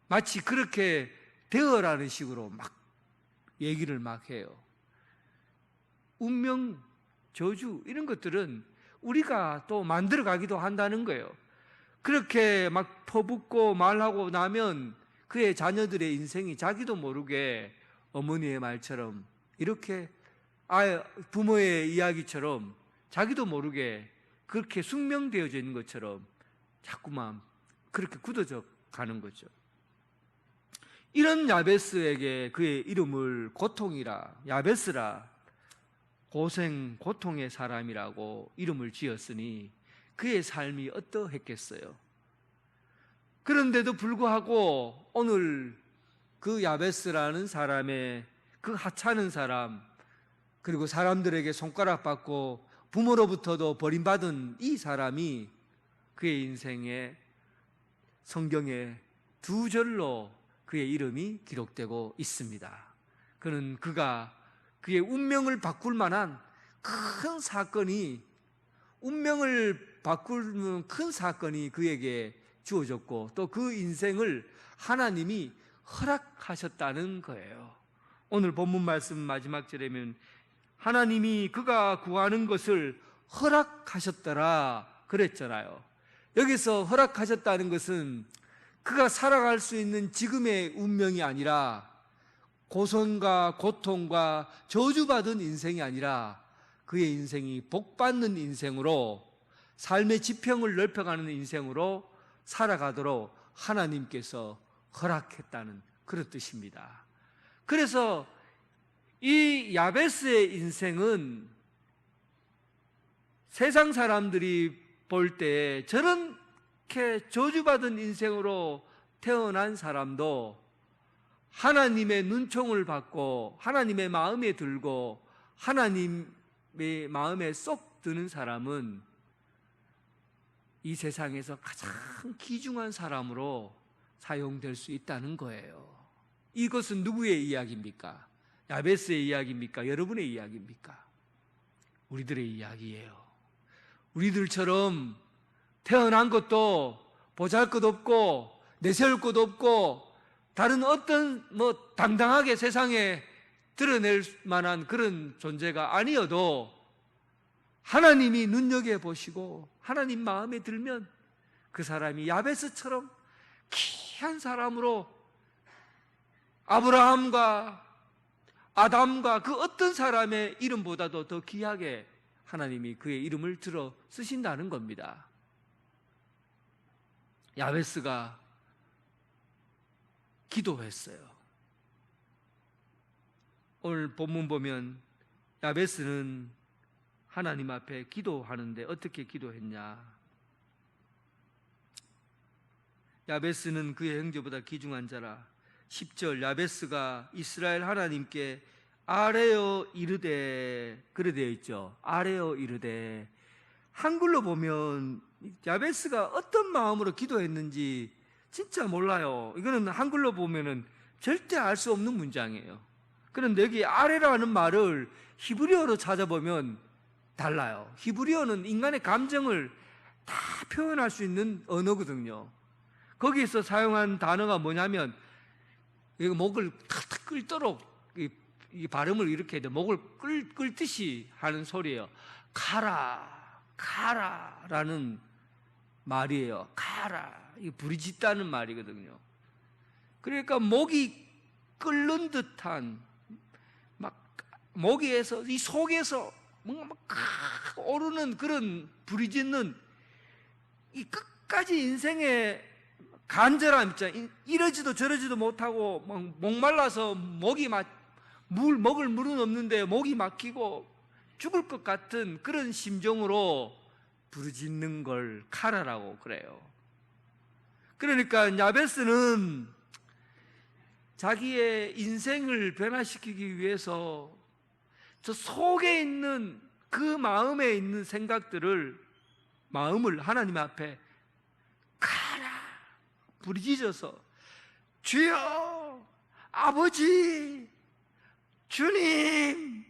마치 그렇게 되어라는 식으로 막 얘기를 막 해요. 운명, 저주 이런 것들은 우리가 또 만들어 가기도 한다는 거예요. 그렇게 막 퍼붓고 말하고 나면 그의 자녀들의 인생이 자기도 모르게 어머니의 말처럼 이렇게 부모의 이야기처럼 자기도 모르게 그렇게 숙명되어져 있는 것처럼 자꾸만 그렇게 굳어져 가는 거죠. 이런 야베스에게 그의 이름을 고통이라, 야베스라, 고통의 사람이라고 이름을 지었으니 그의 삶이 어떠했겠어요? 그런데도 불구하고 오늘 그 야베스라는 사람의 그 하찮은 사람, 그리고 사람들에게 손가락 받고 부모로부터도 버림받은 이 사람이 그의 인생에 성경에 2절로 그의 이름이 기록되고 있습니다. 그가 그의 운명을 바꿀 만한 큰 사건이, 운명을 바꾸는 큰 사건이 그에게 주어졌고 또 그 인생을 하나님이 허락하셨다는 거예요. 오늘 본문 말씀 마지막 절에는 하나님이 그가 구하는 것을 허락하셨더라 그랬잖아요. 여기서 허락하셨다는 것은 그가 살아갈 수 있는 지금의 운명이 아니라 고통과 고통과 저주받은 인생이 아니라 그의 인생이 복받는 인생으로, 삶의 지평을 넓혀가는 인생으로 살아가도록 하나님께서 허락했다는 그런 뜻입니다. 그래서 이 야베스의 인생은 세상 사람들이 볼 때 저렇게 저주받은 인생으로 태어난 사람도 하나님의 눈총을 받고 하나님의 마음에 들고 하나님의 마음에 쏙 드는 사람은 이 세상에서 가장 귀중한 사람으로 사용될 수 있다는 거예요. 이것은 누구의 이야기입니까? 야베스의 이야기입니까? 여러분의 이야기입니까? 우리들의 이야기예요. 우리들처럼 태어난 것도 보잘것없고 내세울 것도 없고 다른 어떤 당당하게 세상에 드러낼 만한 그런 존재가 아니어도 하나님이 눈여겨보시고 하나님 마음에 들면 그 사람이 야베스처럼 귀한 사람으로 아브라함과 아담과 그 어떤 사람의 이름보다도 더 귀하게 하나님이 그의 이름을 들어 쓰신다는 겁니다. 야베스가 기도했어요. 오늘 본문 보면 야베스는 하나님 앞에 기도하는데 어떻게 기도했냐? 야베스는 그의 형제보다 귀중한 자라. 10절 야베스가 이스라엘 하나님께 아뢰어 이르되, 그래 되어 있죠. 아뢰어 이르되. 한글로 보면 야베스가 어떤 마음으로 기도했는지 진짜 몰라요. 이거는 한글로 보면은 절대 알 수 없는 문장이에요. 그런데 여기 아뢰라는 말을 히브리어로 찾아보면 달라요. 히브리어는 인간의 감정을 다 표현할 수 있는 언어거든요. 거기에서 사용한 단어가 뭐냐면 목을 탁탁 끓도록 이 발음을 이렇게 해도 목을 끓듯이 하는 소리예요. 가라, 가라라는 말이에요. 가라. 이 부르짖다는 말이거든요. 그러니까 목이 끓는 듯한 막 목에서 이 속에서 뭔가 막 오르는 그런 부르짖는 이 끝까지 인생의 간절함 있잖아요. 이러지도 저러지도 못하고 막 목말라서 목이 먹을 물은 없는데 목이 막히고 죽을 것 같은 그런 심정으로 부르짖는 걸 카라라고 그래요. 그러니까 야베스는 자기의 인생을 변화시키기 위해서 저 속에 있는 그 마음에 있는 마음을 하나님 앞에 가라 부르짖어서 주여, 아버지, 주님,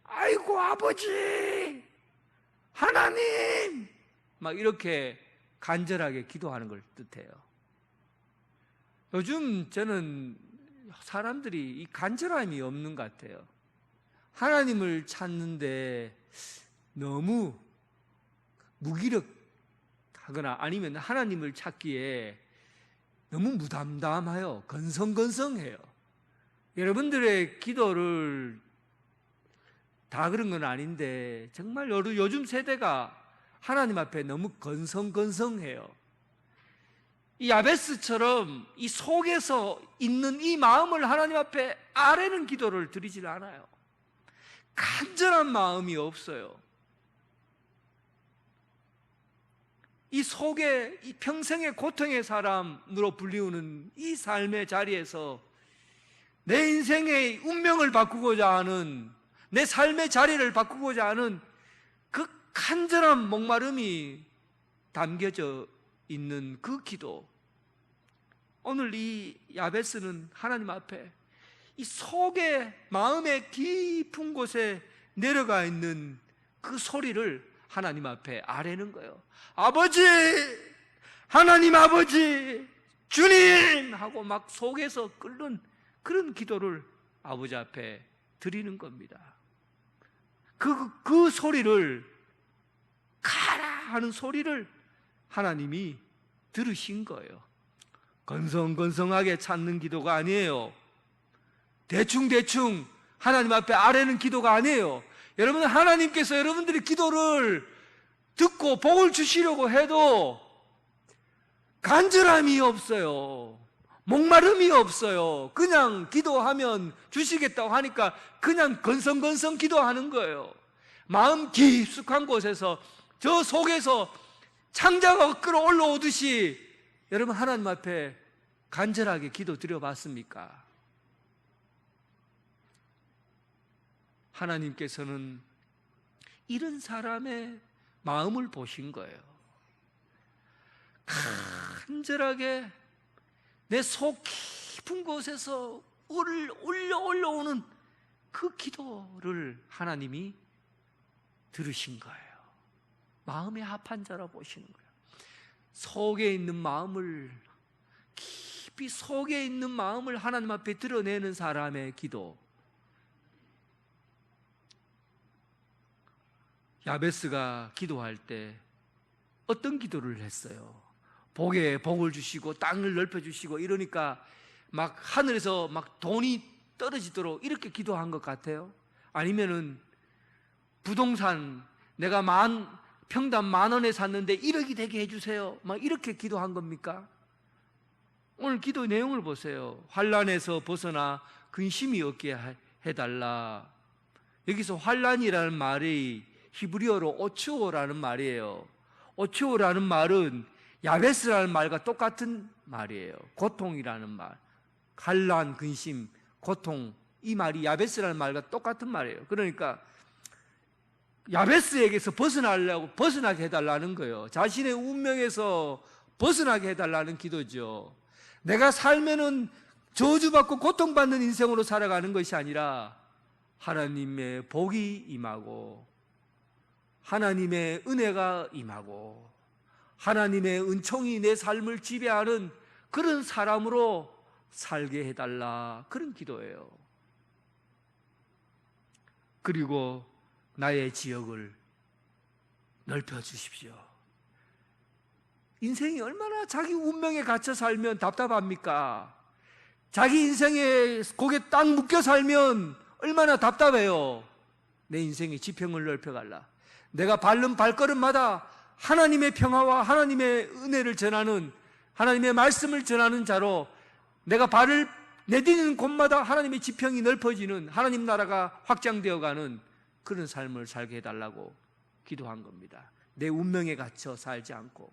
아이고 아버지, 하나님, 막 이렇게 간절하게 기도하는 걸 뜻해요. 요즘 저는 사람들이 이 간절함이 없는 것 같아요. 하나님을 찾는데 너무 무기력하거나 아니면 하나님을 찾기에 너무 무담담해요. 건성건성해요. 여러분들의 기도를 다 그런 건 아닌데 정말 요즘 세대가 하나님 앞에 너무 건성건성해요. 이 야베스처럼 이 속에서 있는 이 마음을 하나님 앞에 아뢰는 기도를 드리질 않아요. 간절한 마음이 없어요. 이 속에 이 평생의 고통의 사람으로 불리우는 이 삶의 자리에서 내 인생의 운명을 바꾸고자 하는, 내 삶의 자리를 바꾸고자 하는 그 간절한 목마름이 담겨져 있는 그 기도. 오늘 이 야베스는 하나님 앞에 이 속에 마음의 깊은 곳에 내려가 있는 그 소리를 하나님 앞에 아뢰는 거예요. 아버지, 하나님 아버지, 주님 하고 막 속에서 끓는 그런 기도를 아버지 앞에 드리는 겁니다. 그 소리를 가라 하는 소리를 하나님이 들으신 거예요. 건성건성하게 찾는 기도가 아니에요. 대충대충 하나님 앞에 아뢰는 기도가 아니에요. 여러분, 하나님께서 여러분들의 기도를 듣고 복을 주시려고 해도 간절함이 없어요. 목마름이 없어요. 그냥 기도하면 주시겠다고 하니까 그냥 건성건성 기도하는 거예요. 마음 깊숙한 곳에서, 저 속에서 창자가 끌어올라오듯이 여러분 하나님 앞에 간절하게 기도 드려봤습니까? 하나님께서는 이런 사람의 마음을 보신 거예요. 간절하게 내 속 깊은 곳에서 올라오는 그 기도를 하나님이 들으신 거예요. 마음에 합한 자라 보시는 거예요. 속에 있는 마음을, 깊이 속에 있는 마음을 하나님 앞에 드러내는 사람의 기도. 야베스가 기도할 때 어떤 기도를 했어요? 복에 복을 주시고 땅을 넓혀주시고 이러니까 막 하늘에서 막 돈이 떨어지도록 이렇게 기도한 것 같아요? 아니면은 부동산 내가 평당 10,000원에 샀는데 1억이 되게 해주세요, 막 이렇게 기도한 겁니까? 오늘 기도 내용을 보세요. 환난에서 벗어나 근심이 없게 해달라. 여기서 환난이라는 말이 히브리어로 오츠오라는 말이에요. 오츠오라는 말은 야베스라는 말과 똑같은 말이에요. 고통이라는 말, 환난, 근심, 고통, 이 말이 야베스라는 말과 똑같은 말이에요. 그러니까 야베스에게서 벗어나게 해달라는 거예요. 자신의 운명에서 벗어나게 해달라는 기도죠. 내가 살면은 저주받고 고통받는 인생으로 살아가는 것이 아니라 하나님의 복이 임하고 하나님의 은혜가 임하고 하나님의 은총이 내 삶을 지배하는 그런 사람으로 살게 해달라, 그런 기도예요. 그리고 나의 지역을 넓혀주십시오. 인생이 얼마나 자기 운명에 갇혀 살면 답답합니까? 자기 인생에 고개 딱 묶여 살면 얼마나 답답해요. 내 인생의 지평을 넓혀갈라. 내가 밟는 발걸음마다 하나님의 평화와 하나님의 은혜를 전하는, 하나님의 말씀을 전하는 자로 내가 발을 내디디는 곳마다 하나님의 지평이 넓어지는, 하나님 나라가 확장되어가는 그런 삶을 살게 해달라고 기도한 겁니다. 내 운명에 갇혀 살지 않고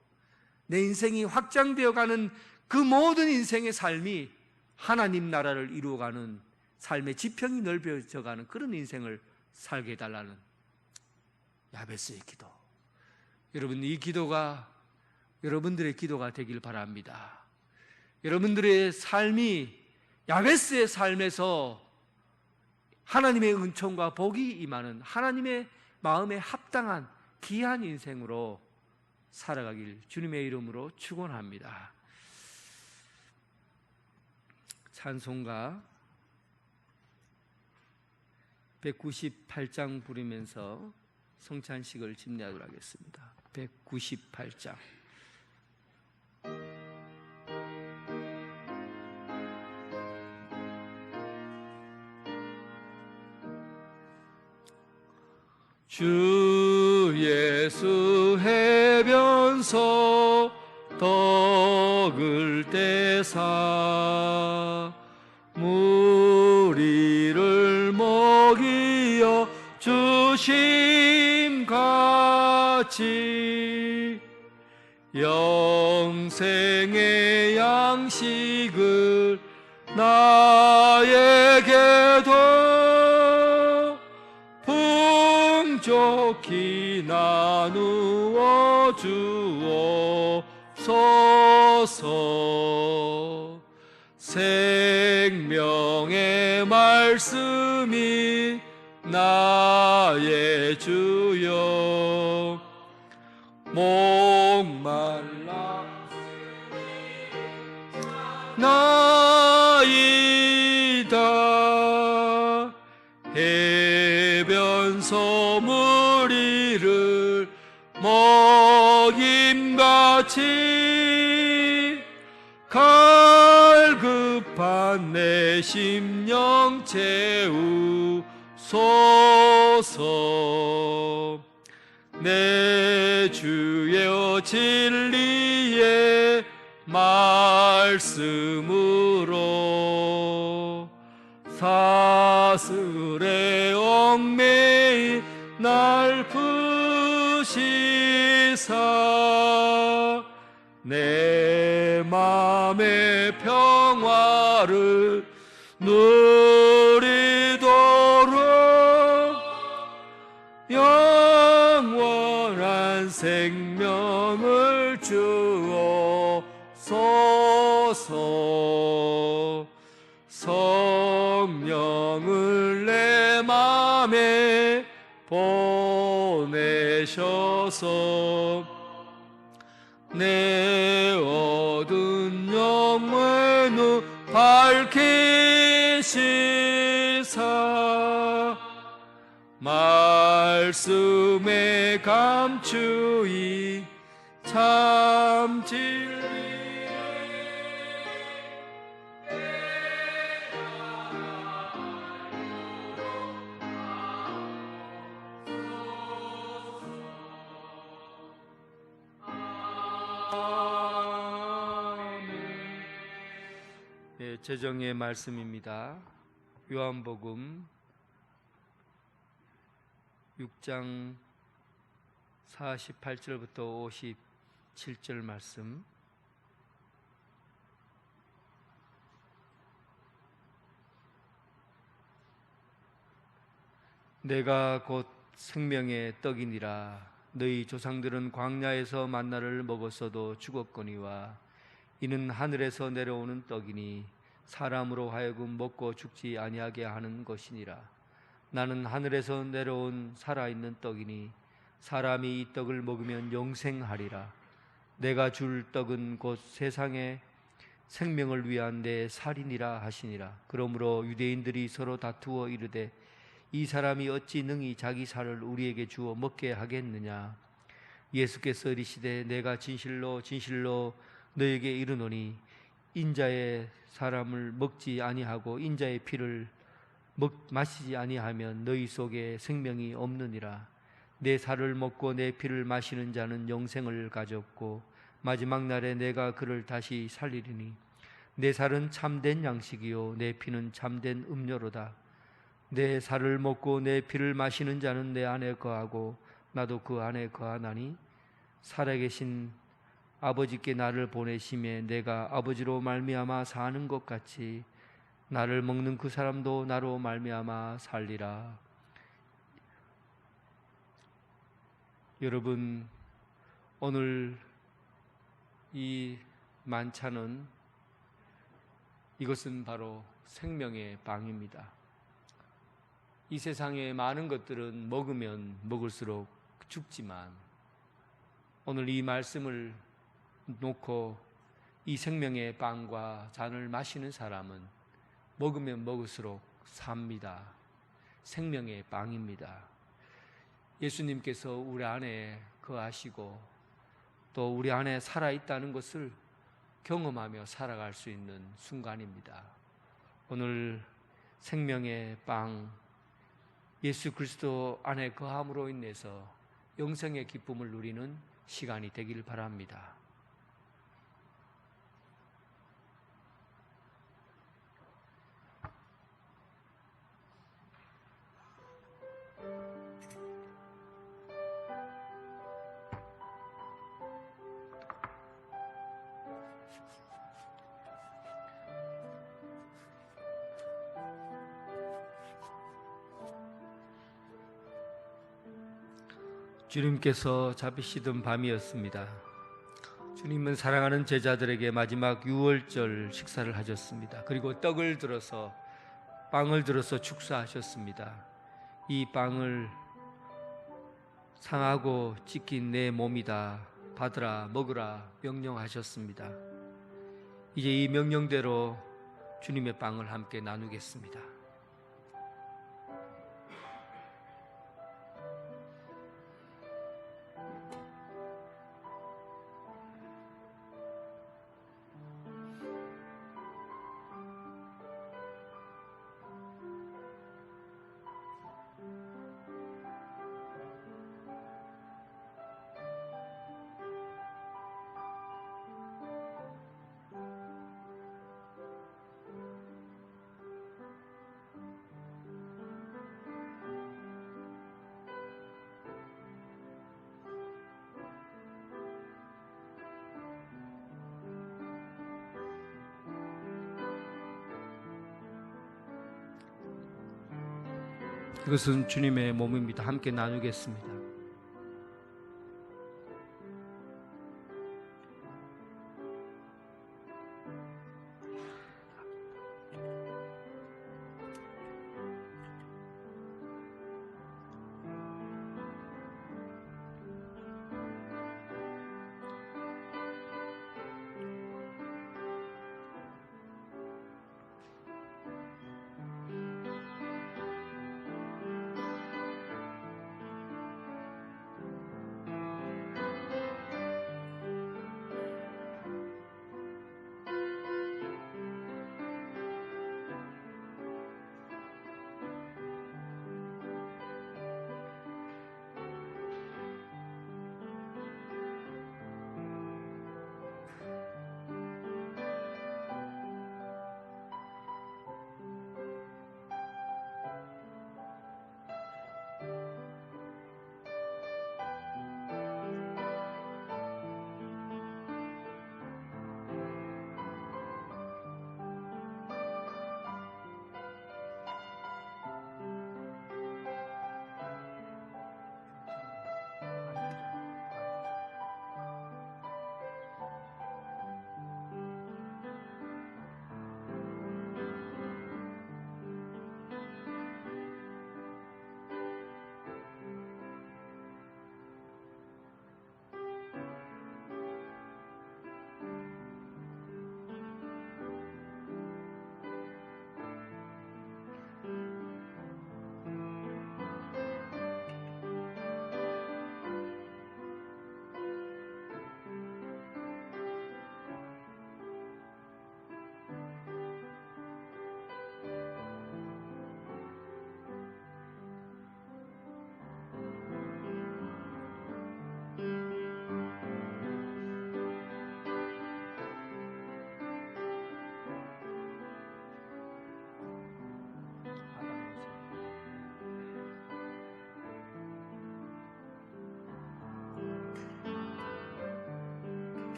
내 인생이 확장되어가는 그 모든 인생의 삶이 하나님 나라를 이루어가는 삶의 지평이 넓어져가는 그런 인생을 살게 해달라는 야베스의 기도. 여러분, 이 기도가 여러분들의 기도가 되길 바랍니다. 여러분들의 삶이 야베스의 삶에서 하나님의 은총과 복이 임하는 하나님의 마음에 합당한 귀한 인생으로 살아가길 주님의 이름으로 축원합니다. 찬송가 198장 부르면서 성찬식을 집례하도록 하겠습니다. 198장. 주 예수 해변서 떡을 떼사 무리를 먹이어 주심같이 영생의 양식을 나에게도 풍족히 나누어 주옵소서. 생명의 말씀이 나의 주여 목말라 나이다. 해변서 무리를 같이 갈급한 내 심령 채우소서. 내 주여 진리의 말씀으로 사슬에 얽매인 날 푸시사 내 맘의 평화를 누리도록 영원한 생명을 주옵소서. 성령을 내 맘에 보내셔서 내 어두운 영의 눈 밝히시사 말씀에 감추이 참 진리 네, 제정의 말씀입니다. 요한복음 6장 48절부터 57절 말씀. 내가 곧 생명의 떡이니라. 너희 조상들은 광야에서 만나를 먹었어도 죽었거니와 이는 하늘에서 내려오는 떡이니 사람으로 하여금 먹고 죽지 아니하게 하는 것이니라. 나는 하늘에서 내려온 살아있는 떡이니 사람이 이 떡을 먹으면 영생하리라. 내가 줄 떡은 곧 세상의 생명을 위한 내 살이니라 하시니라. 그러므로 유대인들이 서로 다투어 이르되 이 사람이 어찌 능히 자기 살을 우리에게 주어 먹게 하겠느냐. 예수께서 이르시되 내가 진실로 진실로 너에게 이르노니 인자의 사람을 먹지 아니하고 인자의 피를 마시지 아니하면 너희 속에 생명이 없느니라. 내 살을 먹고 내 피를 마시는 자는 영생을 가졌고 마지막 날에 내가 그를 다시 살리리니 내 살은 참된 양식이요 내 피는 참된 음료로다. 내 살을 먹고 내 피를 마시는 자는 내 안에 거하고 나도 그 안에 거하나니 살아계신 아버지께 나를 보내심에 내가 아버지로 말미암아 사는 것 같이 나를 먹는 그 사람도 나로 말미암아 살리라. 여러분, 오늘 이 만찬은 이것은 바로 생명의 빵입니다. 이 세상의 많은 것들은 먹으면 먹을수록 죽지만 오늘 이 말씀을 놓고 이 생명의 빵과 잔을 마시는 사람은 먹으면 먹을수록 삽니다. 생명의 빵입니다. 예수님께서 우리 안에 거하시고 또 우리 안에 살아있다는 것을 경험하며 살아갈 수 있는 순간입니다. 오늘 생명의 빵 예수 그리스도 안에 거함으로 인해서 영생의 기쁨을 누리는 시간이 되길 바랍니다. 주님께서 잡히시던 밤이었습니다. 주님은 사랑하는 제자들에게 마지막 유월절 식사를 하셨습니다. 그리고 떡을 들어서 빵을 들어서 축사하셨습니다. 이 빵을 상하고 찢긴 내 몸이다. 받으라 먹으라 명령하셨습니다. 이제 이 명령대로 주님의 빵을 함께 나누겠습니다. 이것은 주님의 몸입니다. 함께 나누겠습니다.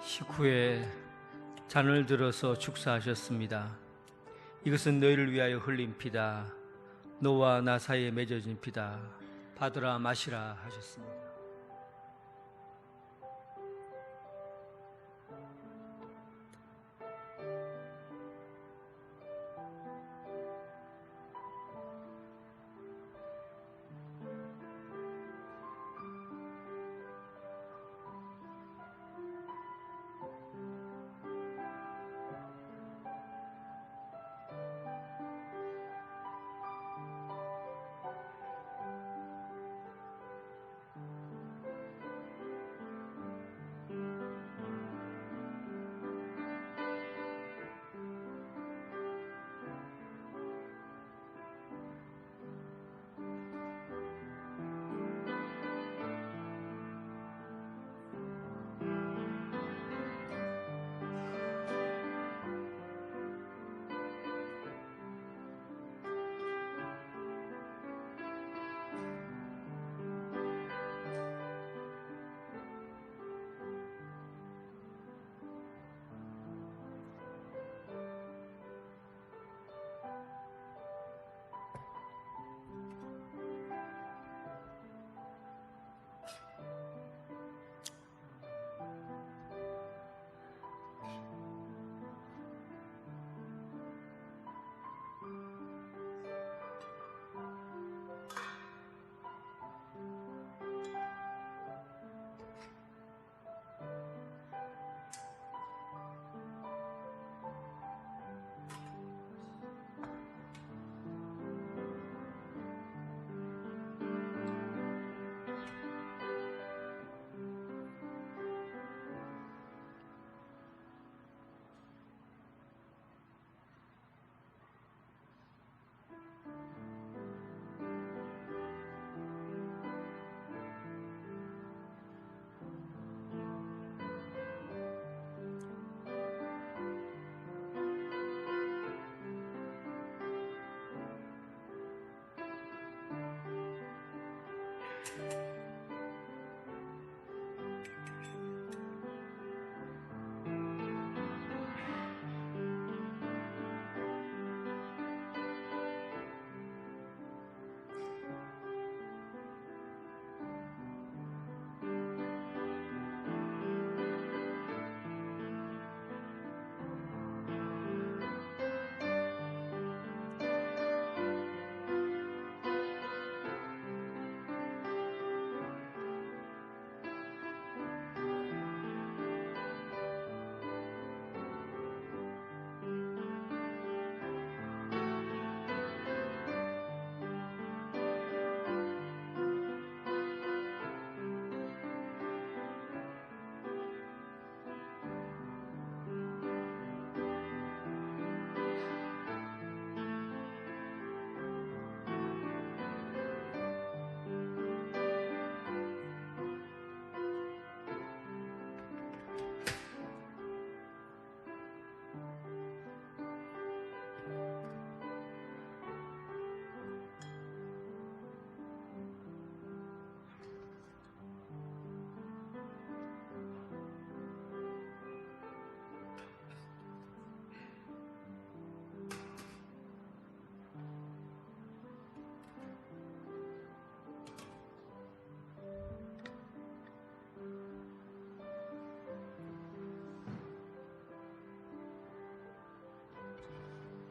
식후에 잔을 들어서 축사하셨습니다. 이것은 너희를 위하여 흘린 피다. 너와 나 사이에 맺어진 피다. 받으라 마시라 하셨습니다.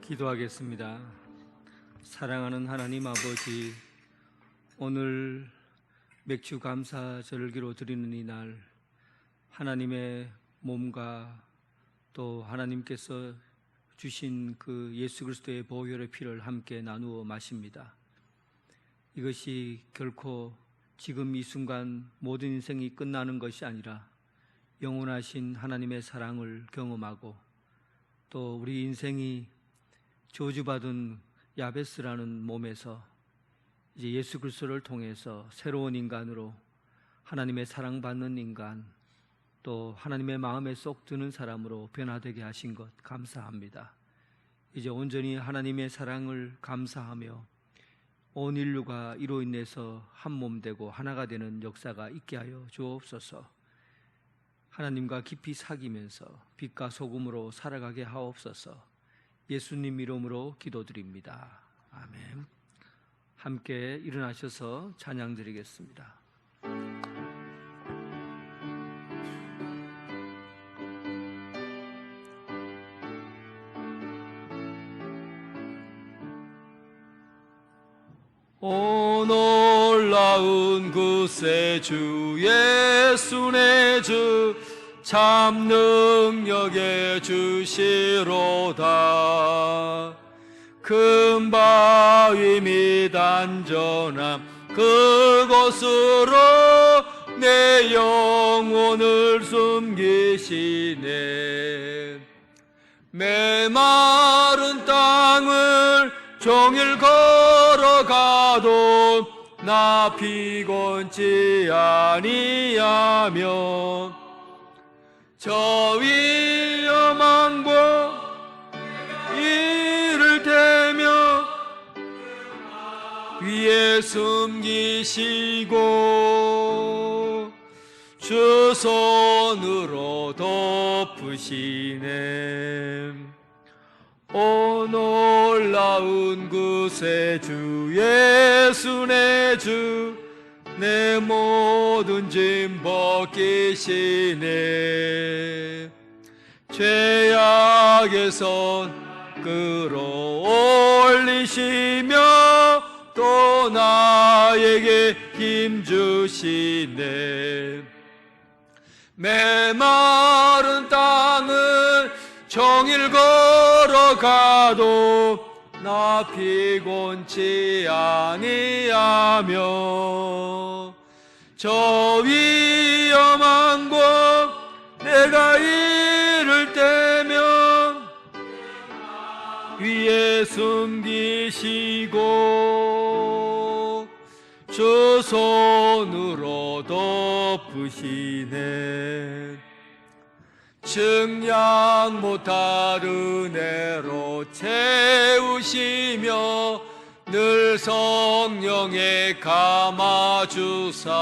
기도하겠습니다. 사랑하는 하나님 아버지, 오늘 맥주 감사 절기로 드리는 이 날, 하나님의 몸과 또 하나님께서 주신 그 예수 그리스도의 보혈의 피를 함께 나누어 마십니다. 이것이 결코 지금 이 순간 모든 인생이 끝나는 것이 아니라 영원하신 하나님의 사랑을 경험하고 또 우리 인생이 저주받은 야베스라는 몸에서 이제 예수 그리스도를 통해서 새로운 인간으로 하나님의 사랑받는 인간, 또 하나님의 마음에 쏙 드는 사람으로 변화되게 하신 것 감사합니다. 이제 온전히 하나님의 사랑을 감사하며 온 인류가 이로 인해서 한 몸 되고 하나가 되는 역사가 있게 하여 주옵소서. 하나님과 깊이 사귀면서 빛과 소금으로 살아가게 하옵소서. 예수님 이름으로 기도드립니다. 아멘. 함께 일어나셔서 찬양 드리겠습니다. 오 놀라운 구세주 예수 내 주 참 능력의 주시로다. 큰 바위 및 안전함 그곳으로 내 영혼을 숨기시네. 메마른 땅을 종일 걸어가도 나 피곤치 아니하며 저 위험한 곳 이를 대며 위에 숨기시고 주 손으로 덮으시네. 오 놀라운 구세주 예수 내 주 내 모든 짐 벗기시네. 죄악의 손 끌어올리시며 또 나에게 힘 주시네. 메마른 땅을 종일 걸어가도 나 피곤치 아니하며 저 위험한 곳 내가 이를 때면 위에 숨기시고 주 손으로 덮으시네. 측량 못할 은혜로 채우시며 늘 성령에 감아주사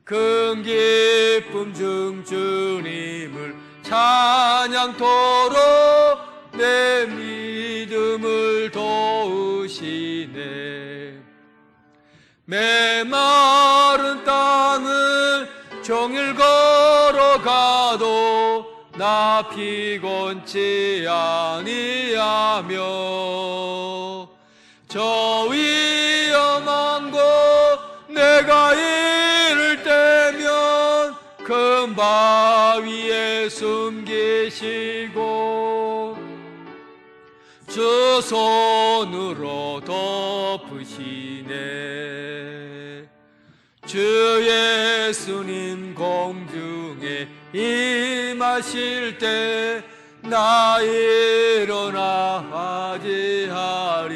큰 기쁨 중 주님을 찬양토록 내 믿음을 도우시네. 메마른 땅을 종일 걸어가도 나 피곤치 아니하며 저 위험한 곳 내가 이를 때면 큰 바위에 숨기시고 주 손으로 덮으시네. 주 예수님 공중에 임하실 때 나 일어나 맞이하리.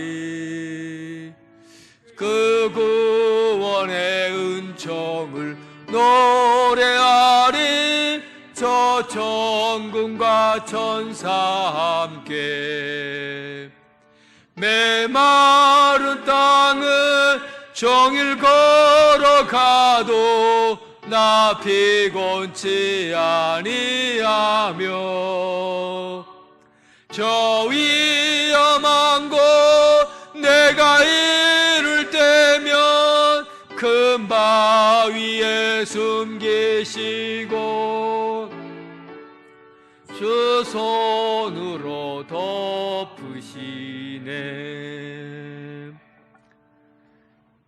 그 구원의 은총을 노래하리. 저 천군과 천사 함께 메마른 땅을 종일 걸어가도 나 피곤치 아니하며 저 위험한 곳 내가 이를 때면 큰 바위에 숨기시고 주 주 손으로 덮으시네.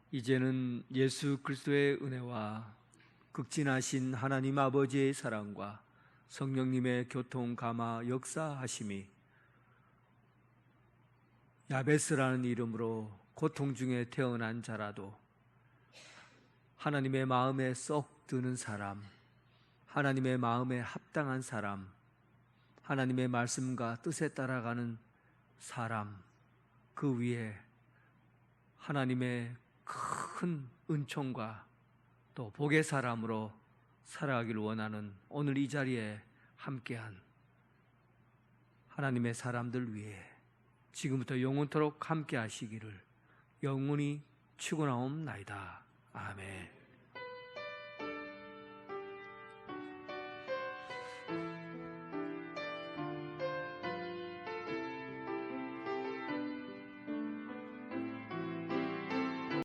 이제는 예수 그리스도의 은혜와 극진하신 하나님 아버지의 사랑과 성령님의 교통 감화 역사하심이 야베스라는 이름으로 고통 중에 태어난 자라도 하나님의 마음에 쏙 드는 사람, 하나님의 마음에 합당한 사람, 하나님의 말씀과 뜻에 따라가는 사람, 그 위에 하나님의 큰 은총과 또 복의 사람으로 살아가기를 원하는 오늘 이 자리에 함께한 하나님의 사람들 위해 지금부터 영원토록 함께 하시기를 영원히 축원하옵나이다. 아멘.